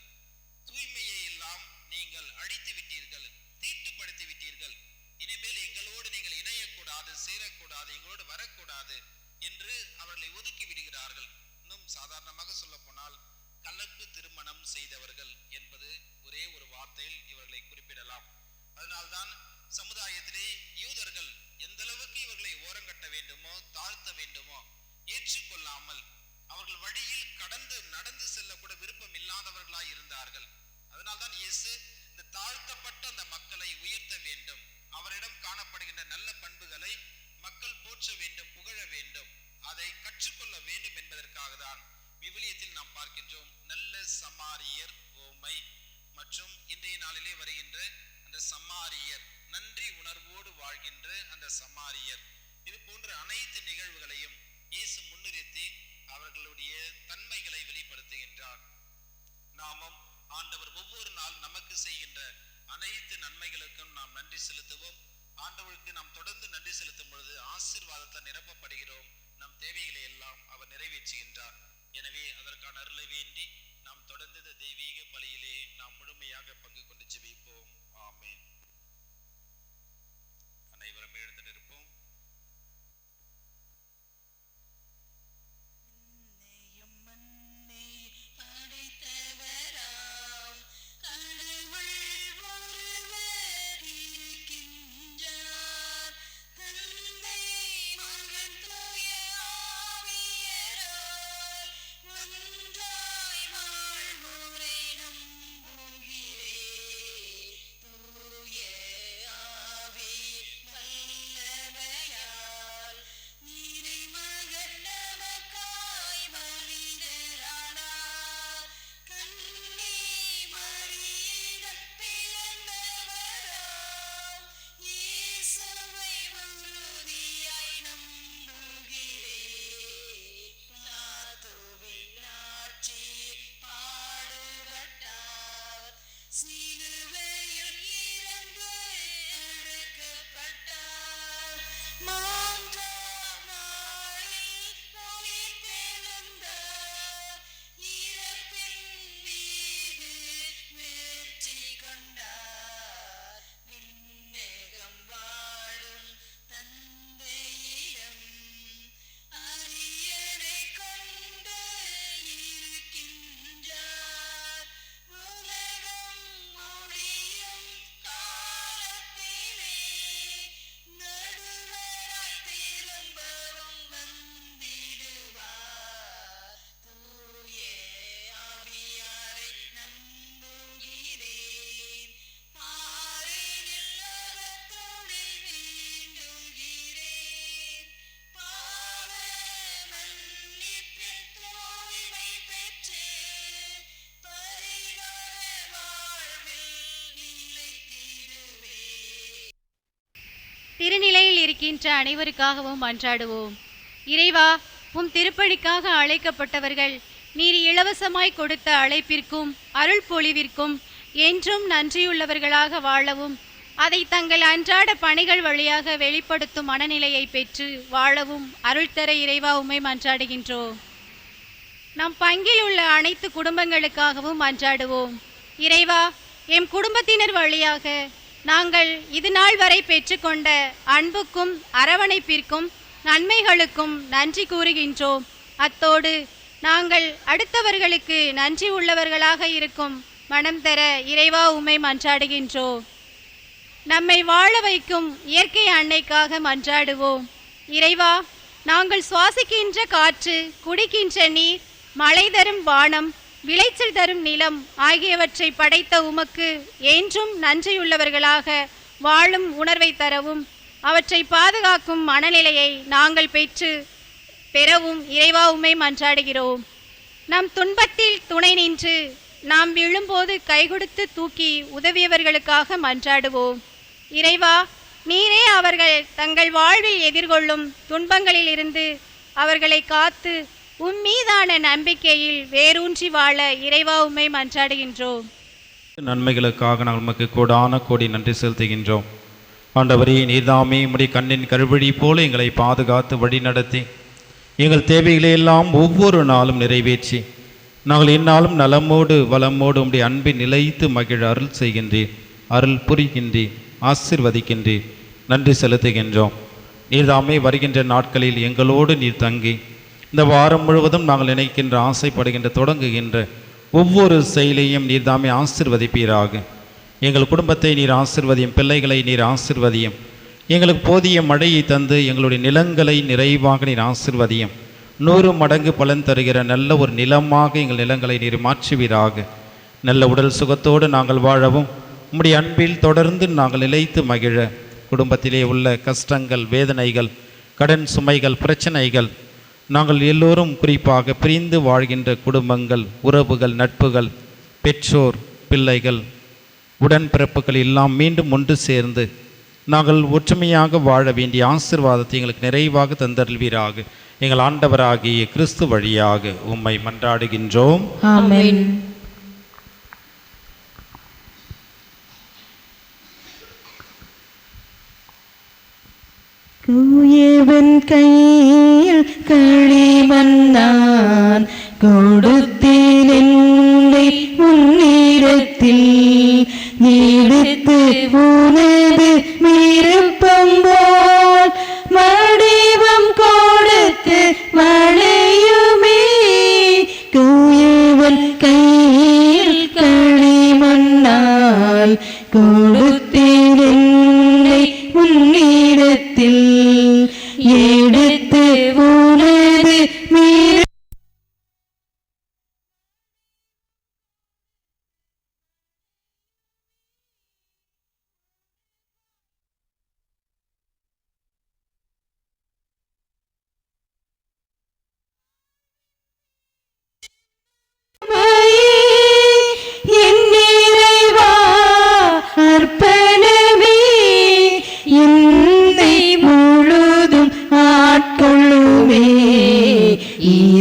[SPEAKER 2] தூய்மையை எல்லாம் நீங்கள் அழித்து விட்டீர்கள், தீட்டுப்படுத்தி விட்டீர்கள், இனிமேல் எங்களோடு நீங்கள் இணையக்கூடாது, சேரக்கூடாது, எங்களோடு வரக்கூடாது என்று அவர்களை ஒதுக்கி விடுகிறார்கள். இன்னும் சாதாரணமாக சொல்ல போனால் கலப்பு திருமணம் செய்தவர்கள் என்பது ஒரே ஒரு வார்த்தையில் இவர்களை குறிப்பிடலாம். அதனால்தான் சமுதாயத்திலே யூதர்கள் எந்த அளவுக்கு இவர்களை ஓரங்கட்ட வேண்டுமோ, தாழ்த்த வேண்டுமோ ஏற்றுக்கொள்ளாமல் அவர்கள் வழியில் நடந்து செல்ல கூட விருப்பம் இல்லாதவர்களாய் இருந்தார்கள். அதனால்தான் இயேசு இந்த தாழ்த்தப்பட்ட அந்த மக்களை உயர்த்த வேண்டும், அவரிடம் காணப்படுகின்ற நல்ல பண்புகளை மக்கள் போற்ற வேண்டும், புகழ வேண்டும், அதை கற்றுக்கொள்ள வேண்டும் என்பதற்காக தான் விவிலியத்தில் நாம் பார்க்கின்றோம் நல்ல சமாரியர் ஓமை மற்றும் இன்றைய நாளிலே வருகின்ற அந்த சமாரியர், நன்றி உணர்வோடு வாழ்கின்ற அந்த சமாரியர். இது போன்ற அனைத்து நிகழ்வுகளையும் இயேசு முன்னிறுத்தி அவர்களுடைய தன்மைகளை வெளிப்படுத்துகின்றார். நாமும் ஆண்டவர் ஒவ்வொரு நாள் நமக்கு செய்கின்ற அனைத்து நன்மைகளுக்கும் நாம் நன்றி செலுத்துவோம். ஆண்டவருக்கு நாம் தொடர்ந்து நன்றி செலுத்தும் பொழுது ஆசீர்வாதத்தை நிரப்பப்படுகிறோம். நம் தேவைகளை எல்லாம் அவர் நிறைவேற்றுகின்றார். எனவே அதற்கான அருளை வேண்டி நாம் தொடர்ந்து இந்த தெய்வீக பலியிலே நாம் முழுமையாக பங்கு கொண்டு ஜெபிப்போம். ஆமென். அனைவரும் எழுந்து நிற்போம்.
[SPEAKER 4] திருநிலையில் இருக்கின்ற அனைவருக்காகவும் மன்றாடுவோம். இறைவா, உம் திருப்பணிக்காக அழைக்கப்பட்டவர்கள் நீர் இலவசமாய் கொடுத்த அழைப்பிற்கும் அருள் பொழிவிற்கும் என்றும் நன்றியுள்ளவர்களாக வாழவும், அதை தங்கள் அன்றாட பணிகள் வழியாக வெளிப்படுத்தும் மனநிலையை பெற்று வாழவும் அருள் தர இறைவா உம்மை மன்றாடுகின்றோம். நம் பங்கில் உள்ள அனைத்து குடும்பங்களுக்காகவும் மன்றாடுவோம். இறைவா, எம் குடும்பத்தினர் வழியாக நாங்கள் இது நாள் வரை பெற்றுக்கொண்ட அன்புக்கும் அரவணைப்பிற்கும் நன்மைகளுக்கும் நன்றி கூறுகின்றோம். அத்தோடு நாங்கள் அடுத்தவர்களுக்கு நன்றி உள்ளவர்களாக இருக்கும் மனம் தர இறைவா உம்மை மன்றாடுகின்றோம். நம்மை வாழ வைக்கும் இயற்கை அன்னைக்காக மன்றாடுவோம். இறைவா, நாங்கள் சுவாசிக்கின்ற காற்று, குடிக்கின்ற நீர், மழை தரும் வானம், விளைச்சல் தரும் நிலம் ஆகியவற்றை படைத்த உமக்கு என்றும் நன்றியுள்ளவர்களாக வாழும் உணர்வை தரவும் அவற்றை பாதுகாக்கும் மனநிலையை நாங்கள் பெறவும் இறைவா உம்மை மன்றாடுகிறோம். நம் துன்பத்தில் துணை நின்று நாம் விழும்போது கைகொடுத்து தூக்கி உதவியவர்களுக்காக மன்றாடுவோம். இறைவா, நீரே அவர்கள் தங்கள் வாழ்வில் எதிர்கொள்ளும் துன்பங்களில் இருந்து அவர்களை காத்து உம்மீதான நம்பிக்கையில் வேரூன்றி வாழ இறைவா உம்மை மன்றாடுகின்றோம்.
[SPEAKER 2] நன்மைகளுக்காக நாங்கள் உமக்கு கோடான கோடி நன்றி செலுத்துகின்றோம். ஆண்டவரே, நீர்தாமே உம்முடைய கண்ணின் கருவழி போல எங்களை பாதுகாத்து வழி நடத்தி எங்கள் தேவைகளை எல்லாம் ஒவ்வொரு நாளும் நிறைவேற்றி நாங்கள் எந்நாளும் நலமோடு வளமோடு உம்முடைய அன்பை நிலைத்து மகிழ அருள் செய்கின்றீர், அருள் புரிகின்றீர், ஆசிர்வதிக்கின்றீர். நன்றி செலுத்துகின்றோம். நீர்தாமே வருகின்ற நாட்களில் எங்களோடு நீர் தங்கி இந்த வாரம் முழுவதும் நாங்கள் நினைக்கின்ற ஆசைப்படுகின்ற தொடங்குகின்ற ஒவ்வொரு செயலையும் நீர்தாமே ஆசிர்வதிப்பீராக. எங்கள் குடும்பத்தை நீர் ஆசிர்வதியும், பிள்ளைகளை நீர் ஆசிர்வதியும், எங்களுக்கு போதிய மழையை தந்து எங்களுடைய நிலங்களை நிறைவாக நீர் ஆசிர்வதியும். 100 மடங்கு பலன் தருகிற நல்ல ஒரு நிலமாக எங்கள் நிலங்களை நீர் மாற்றுவீராக. நல்ல உடல் சுகத்தோடு நாங்கள் வாழவும் உம்முடைய அன்பில் தொடர்ந்து நாங்கள் நிலைத்து மகிழ குடும்பத்திலே உள்ள கஷ்டங்கள், வேதனைகள், கடன் சுமைகள், பிரச்சனைகள், நாங்கள் எல்லோரும் குறிப்பாக பிரிந்து வாழ்கின்ற குடும்பங்கள், உறவுகள், நட்புகள், பெற்றோர், பிள்ளைகள், உடன்பிறப்புகள் எல்லாம் மீண்டும் ஒன்று சேர்ந்து நாங்கள் ஒற்றுமையாக வாழ வேண்டிய ஆசீர்வாதத்தை எங்களுக்கு நிறைவாக தந்தருள்வீராக. எங்கள் ஆண்டவராகிய கிறிஸ்து வழியாக உம்மை மன்றாடுகின்றோம்.
[SPEAKER 5] ஆமென். தூயவன் கையில் களிமண்ணான் கொடுத்தேன் என்னை உன்னிடத்தில், எடுத்து உனது விருப்பம் போல் வடிவம் கொடுத்து வளையுமே. தூயவன் கையில் களிமண்ணால் கொடுத்தேன் என்னை உன்னிடத்தில், எடுத்து உனது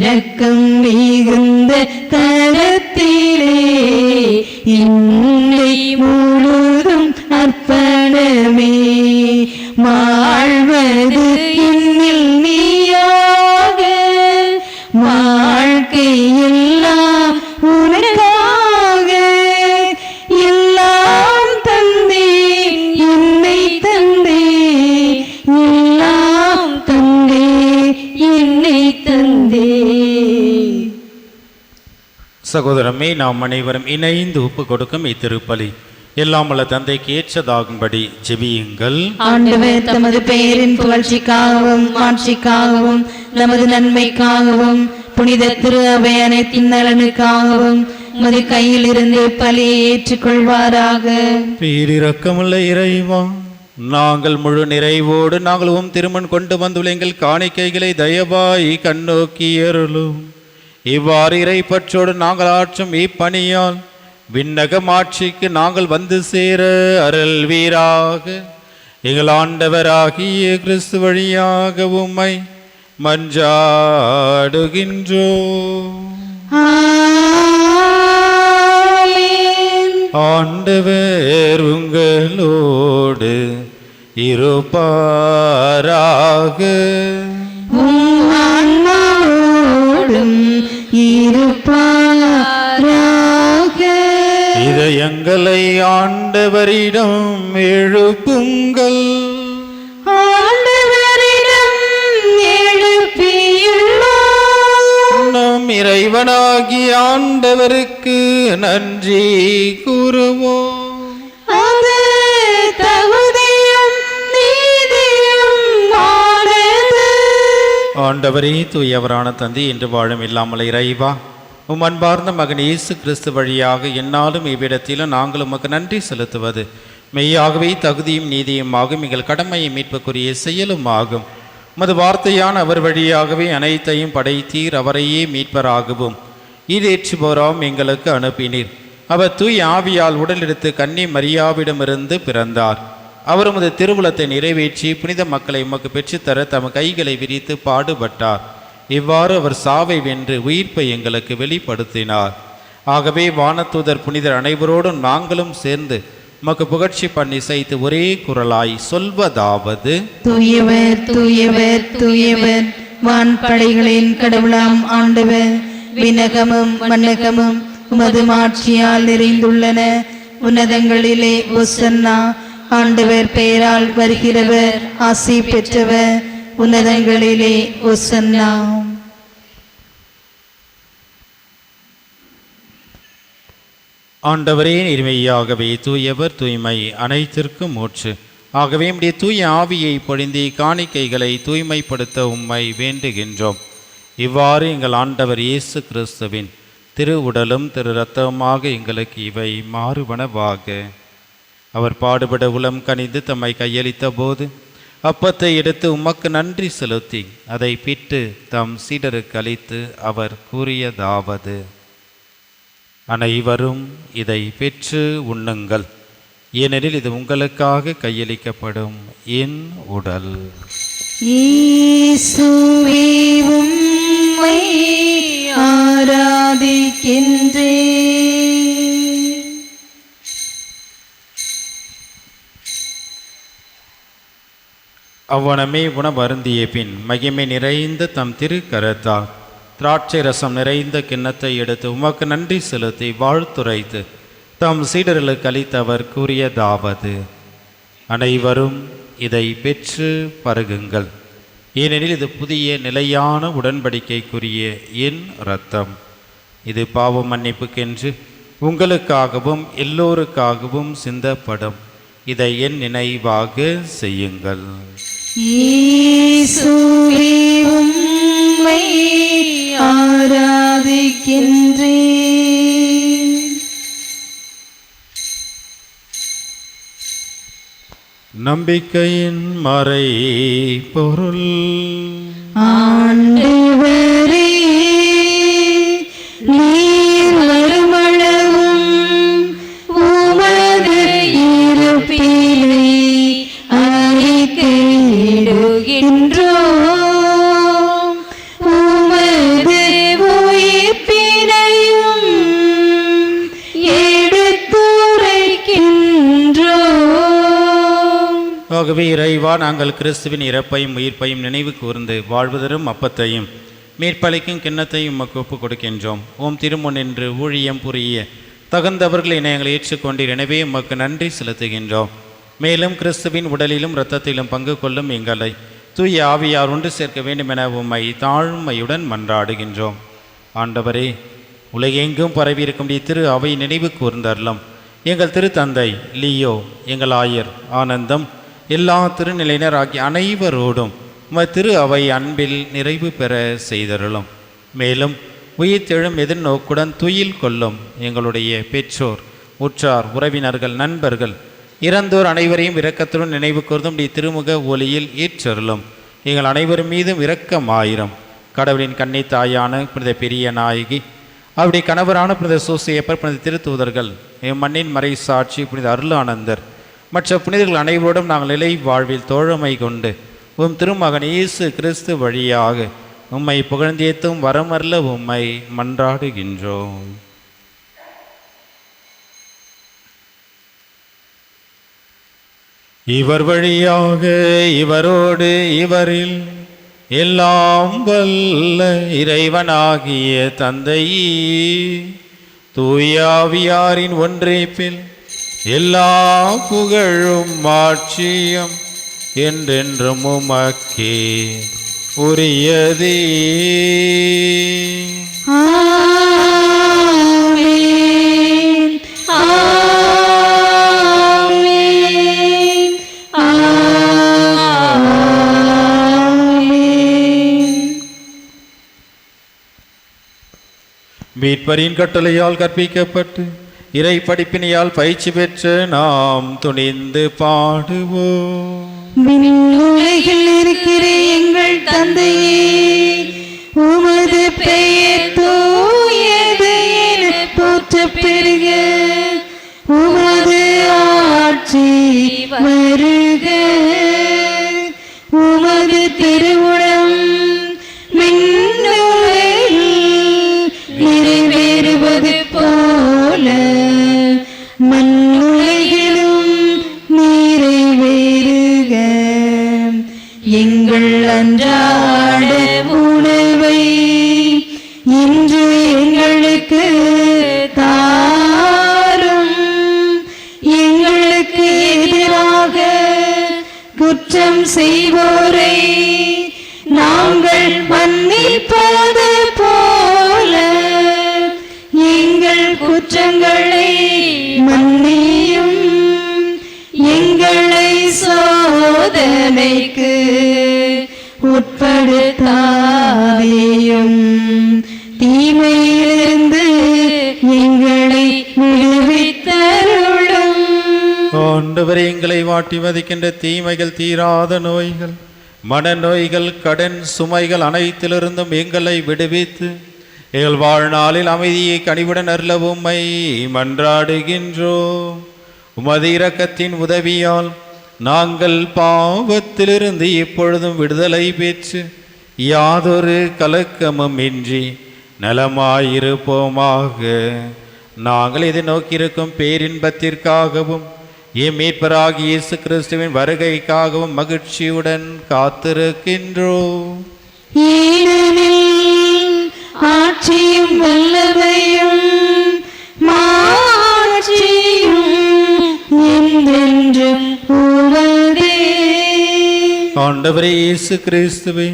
[SPEAKER 5] இரக்கம் மிகுந்த கரத்திலே என்னை முழுதும் அர்ப்பணமே. வாழ்வது என்னில் நீயாக, வாழ்க்கையெல்லாம் உனக்காக, எல்லாம் தந்தே என்னை தந்தே, எல்லாம் தந்தே என்னை தந்தே.
[SPEAKER 2] சகோதரமே, நாம் அனைவரும் இணைந்து ஒப்பு கொடுக்கும் இத்திருப்பலி எல்லாம் வல்ல தந்தைக்கு ஏற்றதாகும்படி ஜெபியுங்கள்.
[SPEAKER 5] ஆண்டவர் தமது பெயரின் புகழ்ச்சிக்காகவும் மாட்சிக்காகவும் நமது நன்மைக்காகவும் புனித திரு அவை அனைத்தின் நலனுக்காகவும் உமது கையில் இருந்து பலியை ஏற்றுக்கொள்வாராக.
[SPEAKER 2] பேரிரக்கமுள்ள இறைவா, நாங்கள் முழு நிறைவோடு நாங்களும் திருமண் கொண்டு வந்துள்ள எங்கள் காணிக்கைகளை தயவாய் கண்ணோக்கி அருளும். இவ்வாறு இறைப்பற்றோடு நாங்கள் ஆற்றும் இப்பணியால் விண்ணக ஆட்சிக்கு நாங்கள் வந்து சேர அருள்வீராக. எங்கள் ஆண்டவராகிய கிறிஸ்து வழியாக உம்மை மன்றாடுகின்றோம். ஆண்டவர் உங்களோடு இருப்பாராக. இதயங்களை ஆண்டவரிடம் எழுப்புங்கள்.
[SPEAKER 5] ஆண்டவரிடம் எழுப்பியுள்ளோம்.
[SPEAKER 2] நம் இறைவனாகிய ஆண்டவருக்கு நன்றி கூறுவோம்.
[SPEAKER 5] அது தகுதியும் நீதியும் ஆனது.
[SPEAKER 2] ஆண்டவரே தூயவரான தந்தை என்று வாழும் இல்லாமல் இறைவா, உம் அன்பார்ந்த மகன் இயேசு கிறிஸ்து வழியாக என்னாலும் இவ்விடத்திலும் நாங்கள் உமக்கு நன்றி செலுத்துவது மெய்யாகவே தகுதியும் நீதியுமாகும், எங்கள் கடமையை மீட்புக்குரிய செயலும் ஆகும். உமது வார்த்தையான அவர் வழியாகவே அனைத்தையும் படைத்தீர், அவரையே மீட்பராகவும் ஈடேற்றுபவராம் எங்களுக்கு அனுப்பினீர். அவர் தூய் ஆவியால் உடலெடுத்து கன்னி மரியாவிடமிருந்து பிறந்தார். அவர் உமது திருவுளத்தை நிறைவேற்றி புனித மக்களை உமக்கு பெற்றுத்தர தம் கைகளை விரித்து பாடுபட்டார். இவ்வாறு அவர் சாவை வென்று உயிர்ப்பை எங்களுக்கு வெளிப்படுத்தினார். ஆகவே வானதூதர் புனிதர் அனைவரோடும் நாங்களும் சேர்ந்து உமக்கு புகழ்ச்சி பண்ணி செய்து ஒரே குரலாய் சொல்வதாவது:
[SPEAKER 5] தூயவர் தூயவர் தூயவர், வான்படைகளின் கடவுளாம் ஆண்டவர், விண்ணகமும் மண்ணகமும் உமது மாட்சியால் நிறைந்துள்ளன. உன்னதங்களிலே ஒசன்னா, ஆண்டவர் பெயரால் வருகிறவர் ஆசி பெற்றவர். உன்னதங்களிலே ஒசன்னா.
[SPEAKER 2] ஆண்டவரே இனிமையாகவே தூயவர், தூய்மை அனைத்திற்கும் மூச்சு. ஆகவே உம்முடைய தூய ஆவியை பொழிந்தி காணிக்கைகளை தூய்மைப்படுத்த உம்மை வேண்டுகின்றோம். இவ்வாறு எங்கள் ஆண்டவர் இயேசு கிறிஸ்துவின் திரு உடலும் திரு இரத்தமாக எங்களுக்கு இவை மாறுவனவாக. அவர் பாடுபட உளம் கனிந்து தம்மை கையளித்த போது அப்பத்தை எடுத்து உமக்கு நன்றி செலுத்தி அதை பிட்டு தம் சீடருக்கு அளித்து அவர் கூறியதாவது: அனைவரும் இதை பெற்று உண்ணுங்கள், ஏனெனில் இது உங்களுக்காக கையளிக்கப்படும் என் உடல்.
[SPEAKER 5] இயேசுவே உம்மை ஆராதிக்கின்றேன்.
[SPEAKER 2] அவ்வனமே உணவருந்திய பின் மகிமை நிறைந்த தம் திருக்கரத்தால் திராட்சை ரசம் நிறைந்த கிண்ணத்தை எடுத்து உமக்கு நன்றி செலுத்தி வாழ்த்துரைத்து தம் சீடர்களுக்கு அளித்தவர் கூறியதாவது: அனைவரும் இதை பெற்று பருகுங்கள், ஏனெனில் இது புதிய நிலையான உடன்படிக்கைக்குரிய என் இரத்தம். இது பாவ மன்னிப்புக்கென்று உங்களுக்காகவும் எல்லோருக்காகவும் சிந்தப்படும். இதை என் நினைவாக செய்யுங்கள்.
[SPEAKER 5] இயேசுவே உம்மை ஆராதிக்கின்றேன்.
[SPEAKER 2] நம்பிக்கையின் மறை பொருள்.
[SPEAKER 5] ஆண்டவரே, நீர் வருமளவும் உமது இருப்பினை அறிக்கையிடுகின்றோம். உமது உயிர்ப்பினையும் எடுத்துரைக்கின்றோம்.
[SPEAKER 2] ஆகவே இறைவா, நாங்கள் கிறிஸ்துவின் இறப்பையும் உயிர்ப்பையும் நினைவு கூர்ந்து வாழ்வதரும் அப்பத்தையும் மீட்பளிக்கும் கிண்ணத்தையும் உமக்கு ஒப்புக் கொடுக்கின்றோம். ஓம் திருமுன் என்று ஊழியம் புரிய தகுந்தவர்கள் எங்களை ஏற்றுக்கொண்டீர், எனவே உமக்கு நன்றி செலுத்துகின்றோம். மேலும் கிறிஸ்துவின் உடலிலும் இரத்தத்திலும் பங்கு கொள்ளும் எங்களை தூய ஆவியார் ஒன்று சேர்க்க வேண்டும் என உம்மை தாழ்மையுடன் மன்றாடுகின்றோம். ஆண்டவரே, உலகெங்கும் பரவியிருக்கும் திரு அவை நினைவு கூர்ந்தருளும். எங்கள் திருத்தந்தை லியோ, எங்கள் ஆயர் ஆனந்தம், எல்லா திருநிலையினர் ஆகிய அனைவரோடும் உமது திரு அவை அன்பில் நிறைவு பெற செய்தருளும். மேலும் உயிர்த்தெழும் எதிர்நோக்குடன் துயில் கொள்ளும் எங்களுடைய பெற்றோர், உற்றார், உறவினர்கள், நண்பர்கள், இறந்தோர் அனைவரையும் இரக்கத்துடன் நினைவு கூர்ந்தும் திருமுக ஒளியில் ஏற்றருளும். எங்கள் அனைவரும் மீதும் இரக்கமாயிரம். கடவுளின் கன்னி தாயான புனித பெரிய நாயகி, அவருடைய கணவரான புனித சூசையப்பர், புனித திருத்தூதர்கள், மண்ணின் மறை சாட்சி புனித அருளானந்தர், மற்ற புனிதர்கள் அனைவரோடும் நாங்கள் நிலை வாழ்வில் தோழமை கொண்டு உம் திருமகன் இயேசு கிறிஸ்து வழியாக உம்மை புகழ்ந்தேத்தும் வரமர்ல உம்மை மன்றாடுகின்றோம். இவர் வழியாக இவரோடு இவரில் எல்லாம் வல்ல இறைவனாகிய தந்தையே, தூயாவியாரின் ஒன்றிப்பில் எல்லா புகழும் மாட்சியும் என்றென்றும் உமக்கே உரியதே.
[SPEAKER 5] ஆமென். ஆமென். ஆமென்.
[SPEAKER 2] மீட்பரின் கட்டளையால் கற்பிக்கப்பட்டு இறை படிப்பினையால் பயிற்சி பெற்று நாம் துணிந்து பாடுவோம்.
[SPEAKER 5] விண்ணுலகில் இருக்கிற எங்கள் தந்தையே, உமது பெயர் தூயது என போற்றப் பெறுக. உமது ஆட்சி வருக. உமது திருவுளம் விண்ணுலகில் நிறைவேறுவது போல மண்ணுலகிலும் நிறைவேறுக. எங்கள் அன்றாட உணவை இன்று எங்களுக்கு தாரும். எங்களுக்கு எதிராக குற்றம் செய்வோரை நாங்கள் மன்னிப்பது போல எங்கள் குற்றங்களை மன்னியும். எங்களை சோதனைக்கு உட்படுத்தாதேயும், தீமையிலிருந்து எங்களை விடுவித்தருளும்.
[SPEAKER 2] ஆண்டவரே, எங்களை வாட்டி வதைக்கின்ற தீமைகள், தீராத நோய்கள், மனநோய்கள், கடன் சுமைகள் அனைத்திலிருந்தும் எங்களை விடுவித்து எங்கள் வாழ்நாளில் அமைதியை கனிவுடன் அருள உம்மை மன்றாடுகின்றோம். உமது இரக்கத்தின் உதவியால் நாங்கள் பாவத்திலிருந்து எப்பொழுதும் விடுதலை பெற்று யாதொரு கலக்கமும் இன்றி நலமாயிருப்போமாக. நாங்கள் இதை நோக்கியிருக்கும் பேரின்பத்திற்காகவும் எம் மீட்பராகிய இயேசு கிறிஸ்துவின் வருகைக்காகவும் மகிழ்ச்சியுடன் காத்திருக்கின்றோம்.
[SPEAKER 5] ஏனெனில் ஆட்சியும் வல்லமையும் மாட்சியும் என்றென்றும் உமதே.
[SPEAKER 2] ஆண்டவரே இயேசு கிறிஸ்துவே,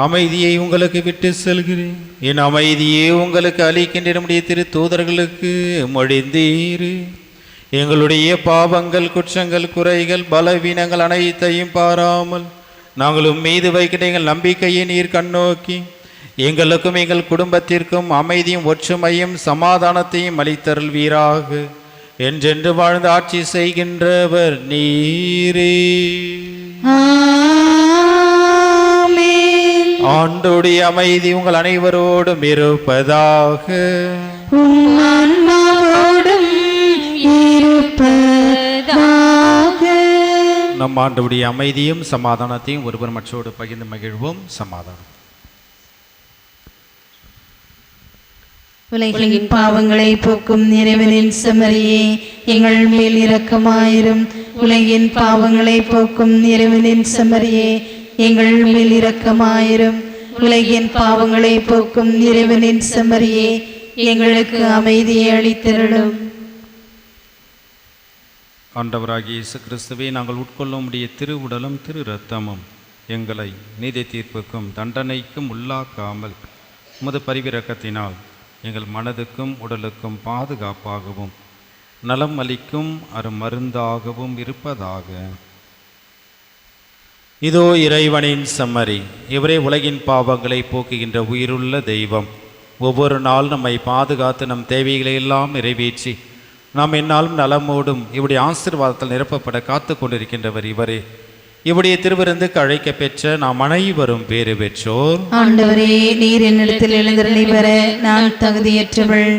[SPEAKER 2] அமைதியை உங்களுக்கு விட்டு செல்கிறேன், என் அமைதியே உங்களுக்கு அளிக்கின்ற நம்முடைய திரு தூதர்களுக்கு மொழிந்தீர். எங்களுடைய பாவங்கள், குற்றங்கள், குறைகள், பலவீனங்கள் அனைத்தையும் பாராமல் நாங்கள் மீது வைக்கின்ற எங்கள் நம்பிக்கையை நீர் கண்ணோக்கி எங்களுக்கும் எங்கள் குடும்பத்திற்கும் அமைதியும் ஒற்றுமையும் சமாதானத்தையும் அளித்தருள்வீராக. என்றென்று வாழ்ந்து ஆட்சி செய்கின்றவர் நீரே.
[SPEAKER 5] ஆமென்.
[SPEAKER 2] ஆண்டோடைய அமைதி உங்கள் அனைவரோடும் இருப்பதாக.
[SPEAKER 5] உம் ஆன்மாவோடும் இருப்பதாக.
[SPEAKER 2] நம் ஆண்டோடைய அமைதியும் சமாதானத்தையும் ஒருவர் மற்றோடு பகிர்ந்து மகிழ்வோம். சமாதானம்.
[SPEAKER 5] உலகின் பாவங்களை போக்கும் இறைவனின் செம்மறியே, எங்கள் மேல் இரக்கமாயிரும். உலகின் பாவங்களை போக்கும் இறைவனின் செம்மறியே, எங்கள் மேல் இரக்கமாயிரும். உலகின் பாவங்களை போக்கும் இறைவனின் செம்மறியே, எங்களுக்கு அமைதியை அளித்தருளும்.
[SPEAKER 2] ஆண்டவராகிய இயேசு கிறிஸ்துவே, நாங்கள் உட்கொள்ளும் உடைய திரு உடலும் திரு இரத்தமும் எங்களை நீதி தீர்ப்புக்கும் தண்டனைக்கும் உள்ளாக்காமல் உமது பரிவிரக்கத்தினால் எங்கள் மனதுக்கும் உடலுக்கும் பாதுகாப்பாகவும் நலம் அளிக்கும் அருமருந்தாகவும் இருப்பதாக. இதோ இறைவனின் செம்மறி, இவரே உலகின் பாவங்களை போக்குகின்ற உயிருள்ள தெய்வம். ஒவ்வொரு நாள் நம்மை பாதுகாத்து நம் தேவைகளை எல்லாம் நிறைவேற்றி நாம் என்னாலும் நலமோடும் இவருடைய ஆசீர்வாதத்தில் நிரப்பப்பட காத்து கொண்டிருக்கின்றவர் இவரே. இவருடைய திருவிருந்துக்கு அழைக்க பெற்ற நாம் அனைவரும் பேறு பெற்றோர்.
[SPEAKER 5] ஆண்டவரே, நீர் என்னிடத்தில் எழுந்தருளி பெற நான் தகுதியற்றவள்.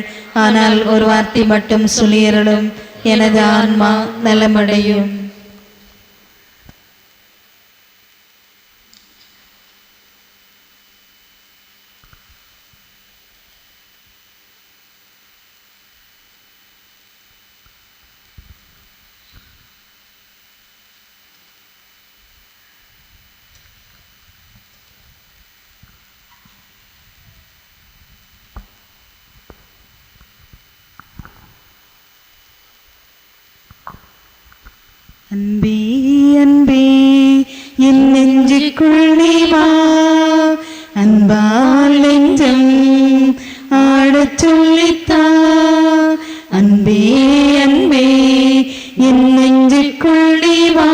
[SPEAKER 5] ஆனால் ஒரு வார்த்தை மட்டும் சொல்லியருளும், எனது ஆன்மா நலமடையும். அன்பே அன்பே என் நெஞ்சுக்குள் நீ வா, அன்பால் நெஞ்சம் ஆடச் சொல்லித்தா. அன்பே அன்பே என் நெஞ்சுக்குள் நீ வா,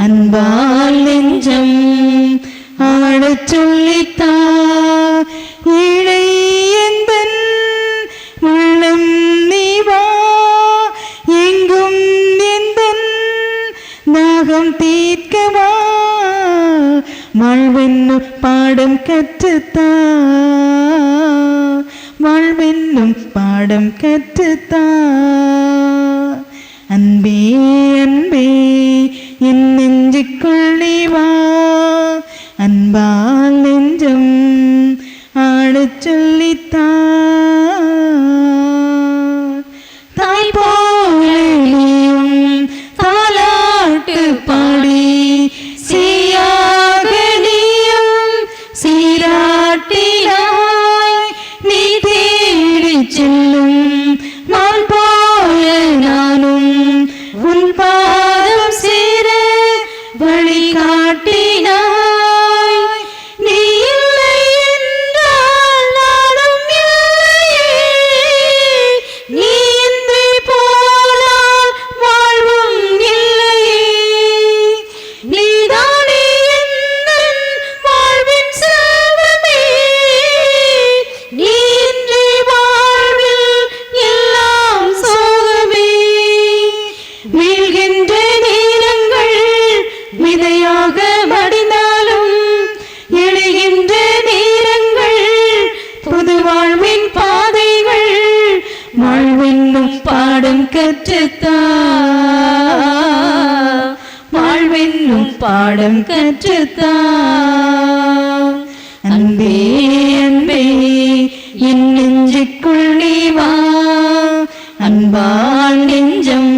[SPEAKER 5] அன்பால் நெஞ்சம் ஆடச் சொல்லித்தா. இழை எந்தன் பாடம் கற்றுத்தா, வாழ்வென்னும் பாடம் கற்றுத்தா. அன்பே அன்பே என் நெஞ்சுக்குள் நீ வா, அன்பால் நெஞ்சம் ஆடச் சொல்லித்தா. தாய் போல நீயும் தாலாட்டு பாடி, சீயாக நீயும் சீராட்டினாய். நீ தேடிச் செல்லும் மான் போல நானும் உன் பாதம் சேர வழி காட்டினாய். நீ இல்லை என்றால் நானும் இல்லையே, நீ இன்றி போனால் வாழ்வும் இல்லையே. நீதானே எந்தன் வாழ்வின் செல்வமே, நீ இன்றி வாழ்வில் எல்லாம் சோகமே. வீழ்கின்ற நேரங்கள் விதையாக மடிந்தாலும், எழுகின்ற நேரங்கள் புது வாழ்வின் பாதைகள். வாழ்வென்னும் பாடம் கற்றுத்தா, வாழ்வென்னும் பாடம் கற்றுத்தா. அன்பே அன்பே என் நெஞ்சுக்குள் நீ வா, அன்பால் நெஞ்சம்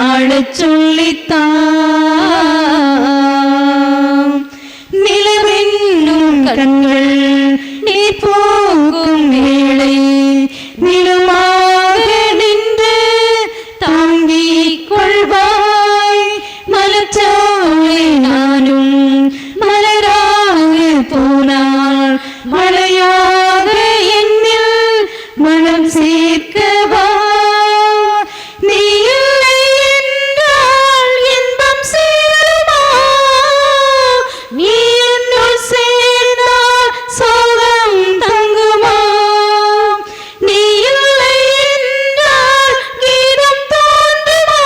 [SPEAKER 5] ஆடச் சொல்லித்தா. நிலவென்னும் கண்கள் நீ போகும் வேளை, நிலமாக நின்று தாங்கிக் கொள்வாய். மலச்சோலை நானும் மலராக போனால், மழையாக என்னில் மனம் சேர்க்கவா. நீ இல்லை என்றால் இன்பம் சேருமா, நீ என்னுள் சேர்ந்தால் சோகம் தங்குமா. நீ இல்லை என்றால் கீதம் தோன்றுமா,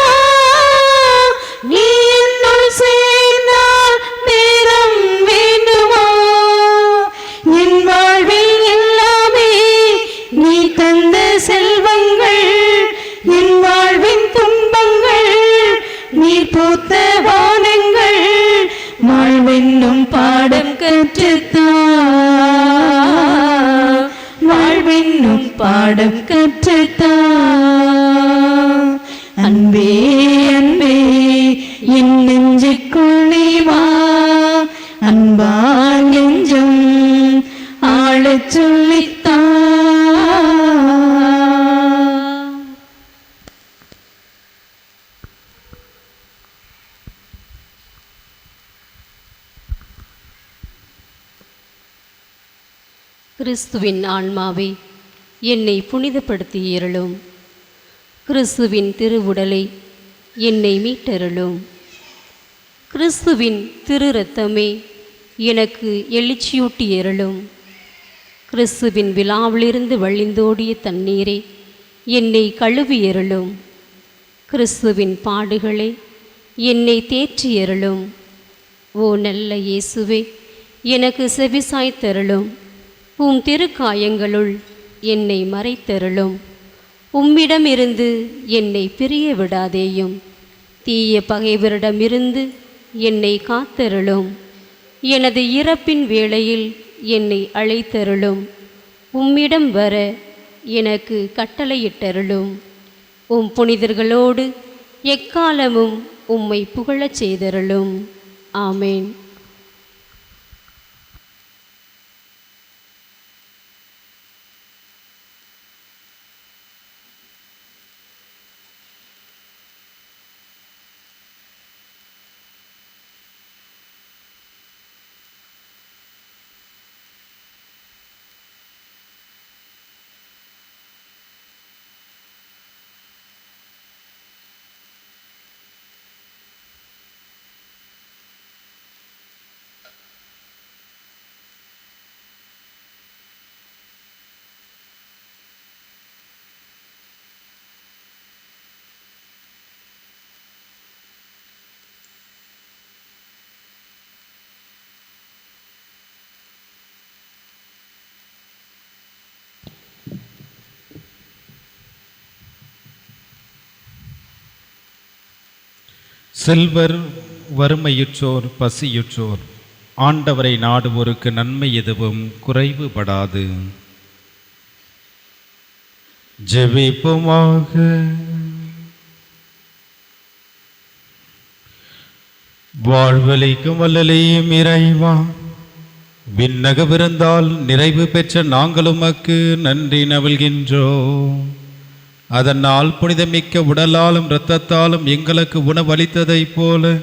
[SPEAKER 5] நீ என்னுள் சேர்ந்தால் நேரம் வேண்டுமா. என் வாழ்வில் எல்லாமே நீ தந்த செல்வங்கள், என் வாழ்வின் துன்பங்கள் நீர் பூத்த வானங்கள். வாழ்வென்னும் பாடம் கற்றுத்தா, வாழ்வென்னும் பாடம் கற்றுத்தா. அன்பே அன்பே என் நெஞ்சுக்குள் நீ வா, அன்பால் நெஞ்சம் ஆளச் சொல்லித்தா.
[SPEAKER 6] கிறிஸ்துவின் ஆன்மாவே என்னை புனிதப்படுத்தி அருளும். கிறிஸ்துவின் திருவுடலை என்னை மீட்டருளும். கிறிஸ்துவின் திரு இரத்தமே எனக்கு எழுச்சியூட்டி அருளும். கிறிஸ்துவின் விழாவிலிருந்து வழிந்தோடிய தண்ணீரே என்னை கழுவி அருளும். கிறிஸ்துவின் பாடுகளே என்னை தேற்றி அருளும். ஓ நல்ல இயேசுவே, எனக்கு செவிசாய்த்தருளும். உம் திருக்காயங்களுள் என்னை மறைத்தருளும். உம்மிடமிருந்து என்னை பிரிய விடாதேயும். தீய பகைவரிடமிருந்து என்னை காத்தருளும். எனது இறப்பின் வேளையில் என்னை அழைத்தருளும். உம்மிடம் வர எனக்கு கட்டளையிட்டருளும். உம் புனிதர்களோடு எக்காலமும் உம்மை புகழச் செய்தருளும். ஆமேன்.
[SPEAKER 2] செல்வர், வறுமையுற்றோர், பசியுற்றோர், ஆண்டவரை நாடுவோருக்கு நன்மை எதுவும் குறைவுபடாது. ஜெபிப்போமாக. வாழ்வளிக்கும் வல்லலையும் இறைவா, விண்ணக விருந்தால் நிறைவு பெற்ற நாங்கள் உமக்கு நன்றி நல்கின்றோம். அதனால் புனிதமிக்க உடலாலும் இரத்தத்தாலும் எங்களுக்கு உணவளித்ததைப் போல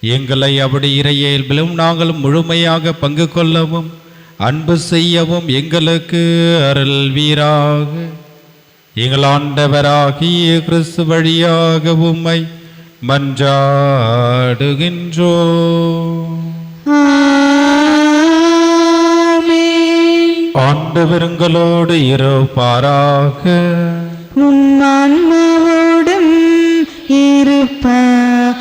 [SPEAKER 2] எங்களை அப்படி இறையியல்பிலும் நாங்கள் முழுமையாக பங்கு கொள்ளவும் அன்பு செய்யவும் எங்களுக்கு அருள்வீராக. எங்கள் ஆண்டவராகிய கிறிஸ்து வழியாக உம்மை மன்றாடுகின்றோம். ஆண்டவருங்களோடு இருப்பாராக.
[SPEAKER 5] உம்மான்மாவோடும் இருப்பாராக.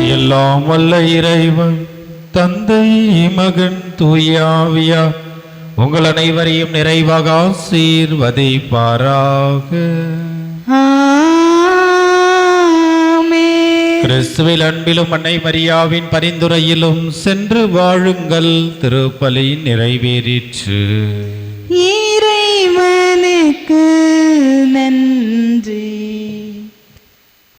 [SPEAKER 2] எல்லாம் வல்ல இறைவன் தந்தை, மகன், தூய ஆவியார் உங்கள் அனைவரையும் நிறைவாக ஆசீர்வதிப்பாராக. கிறிஸ்துவில் அன்பிலும் அன்னை மரியாவின் பரிந்துரையிலும் சென்று வாழுங்கள். திருப்பலி நிறைவேறிற்று.
[SPEAKER 5] இறைவனுக்கு நன்றி.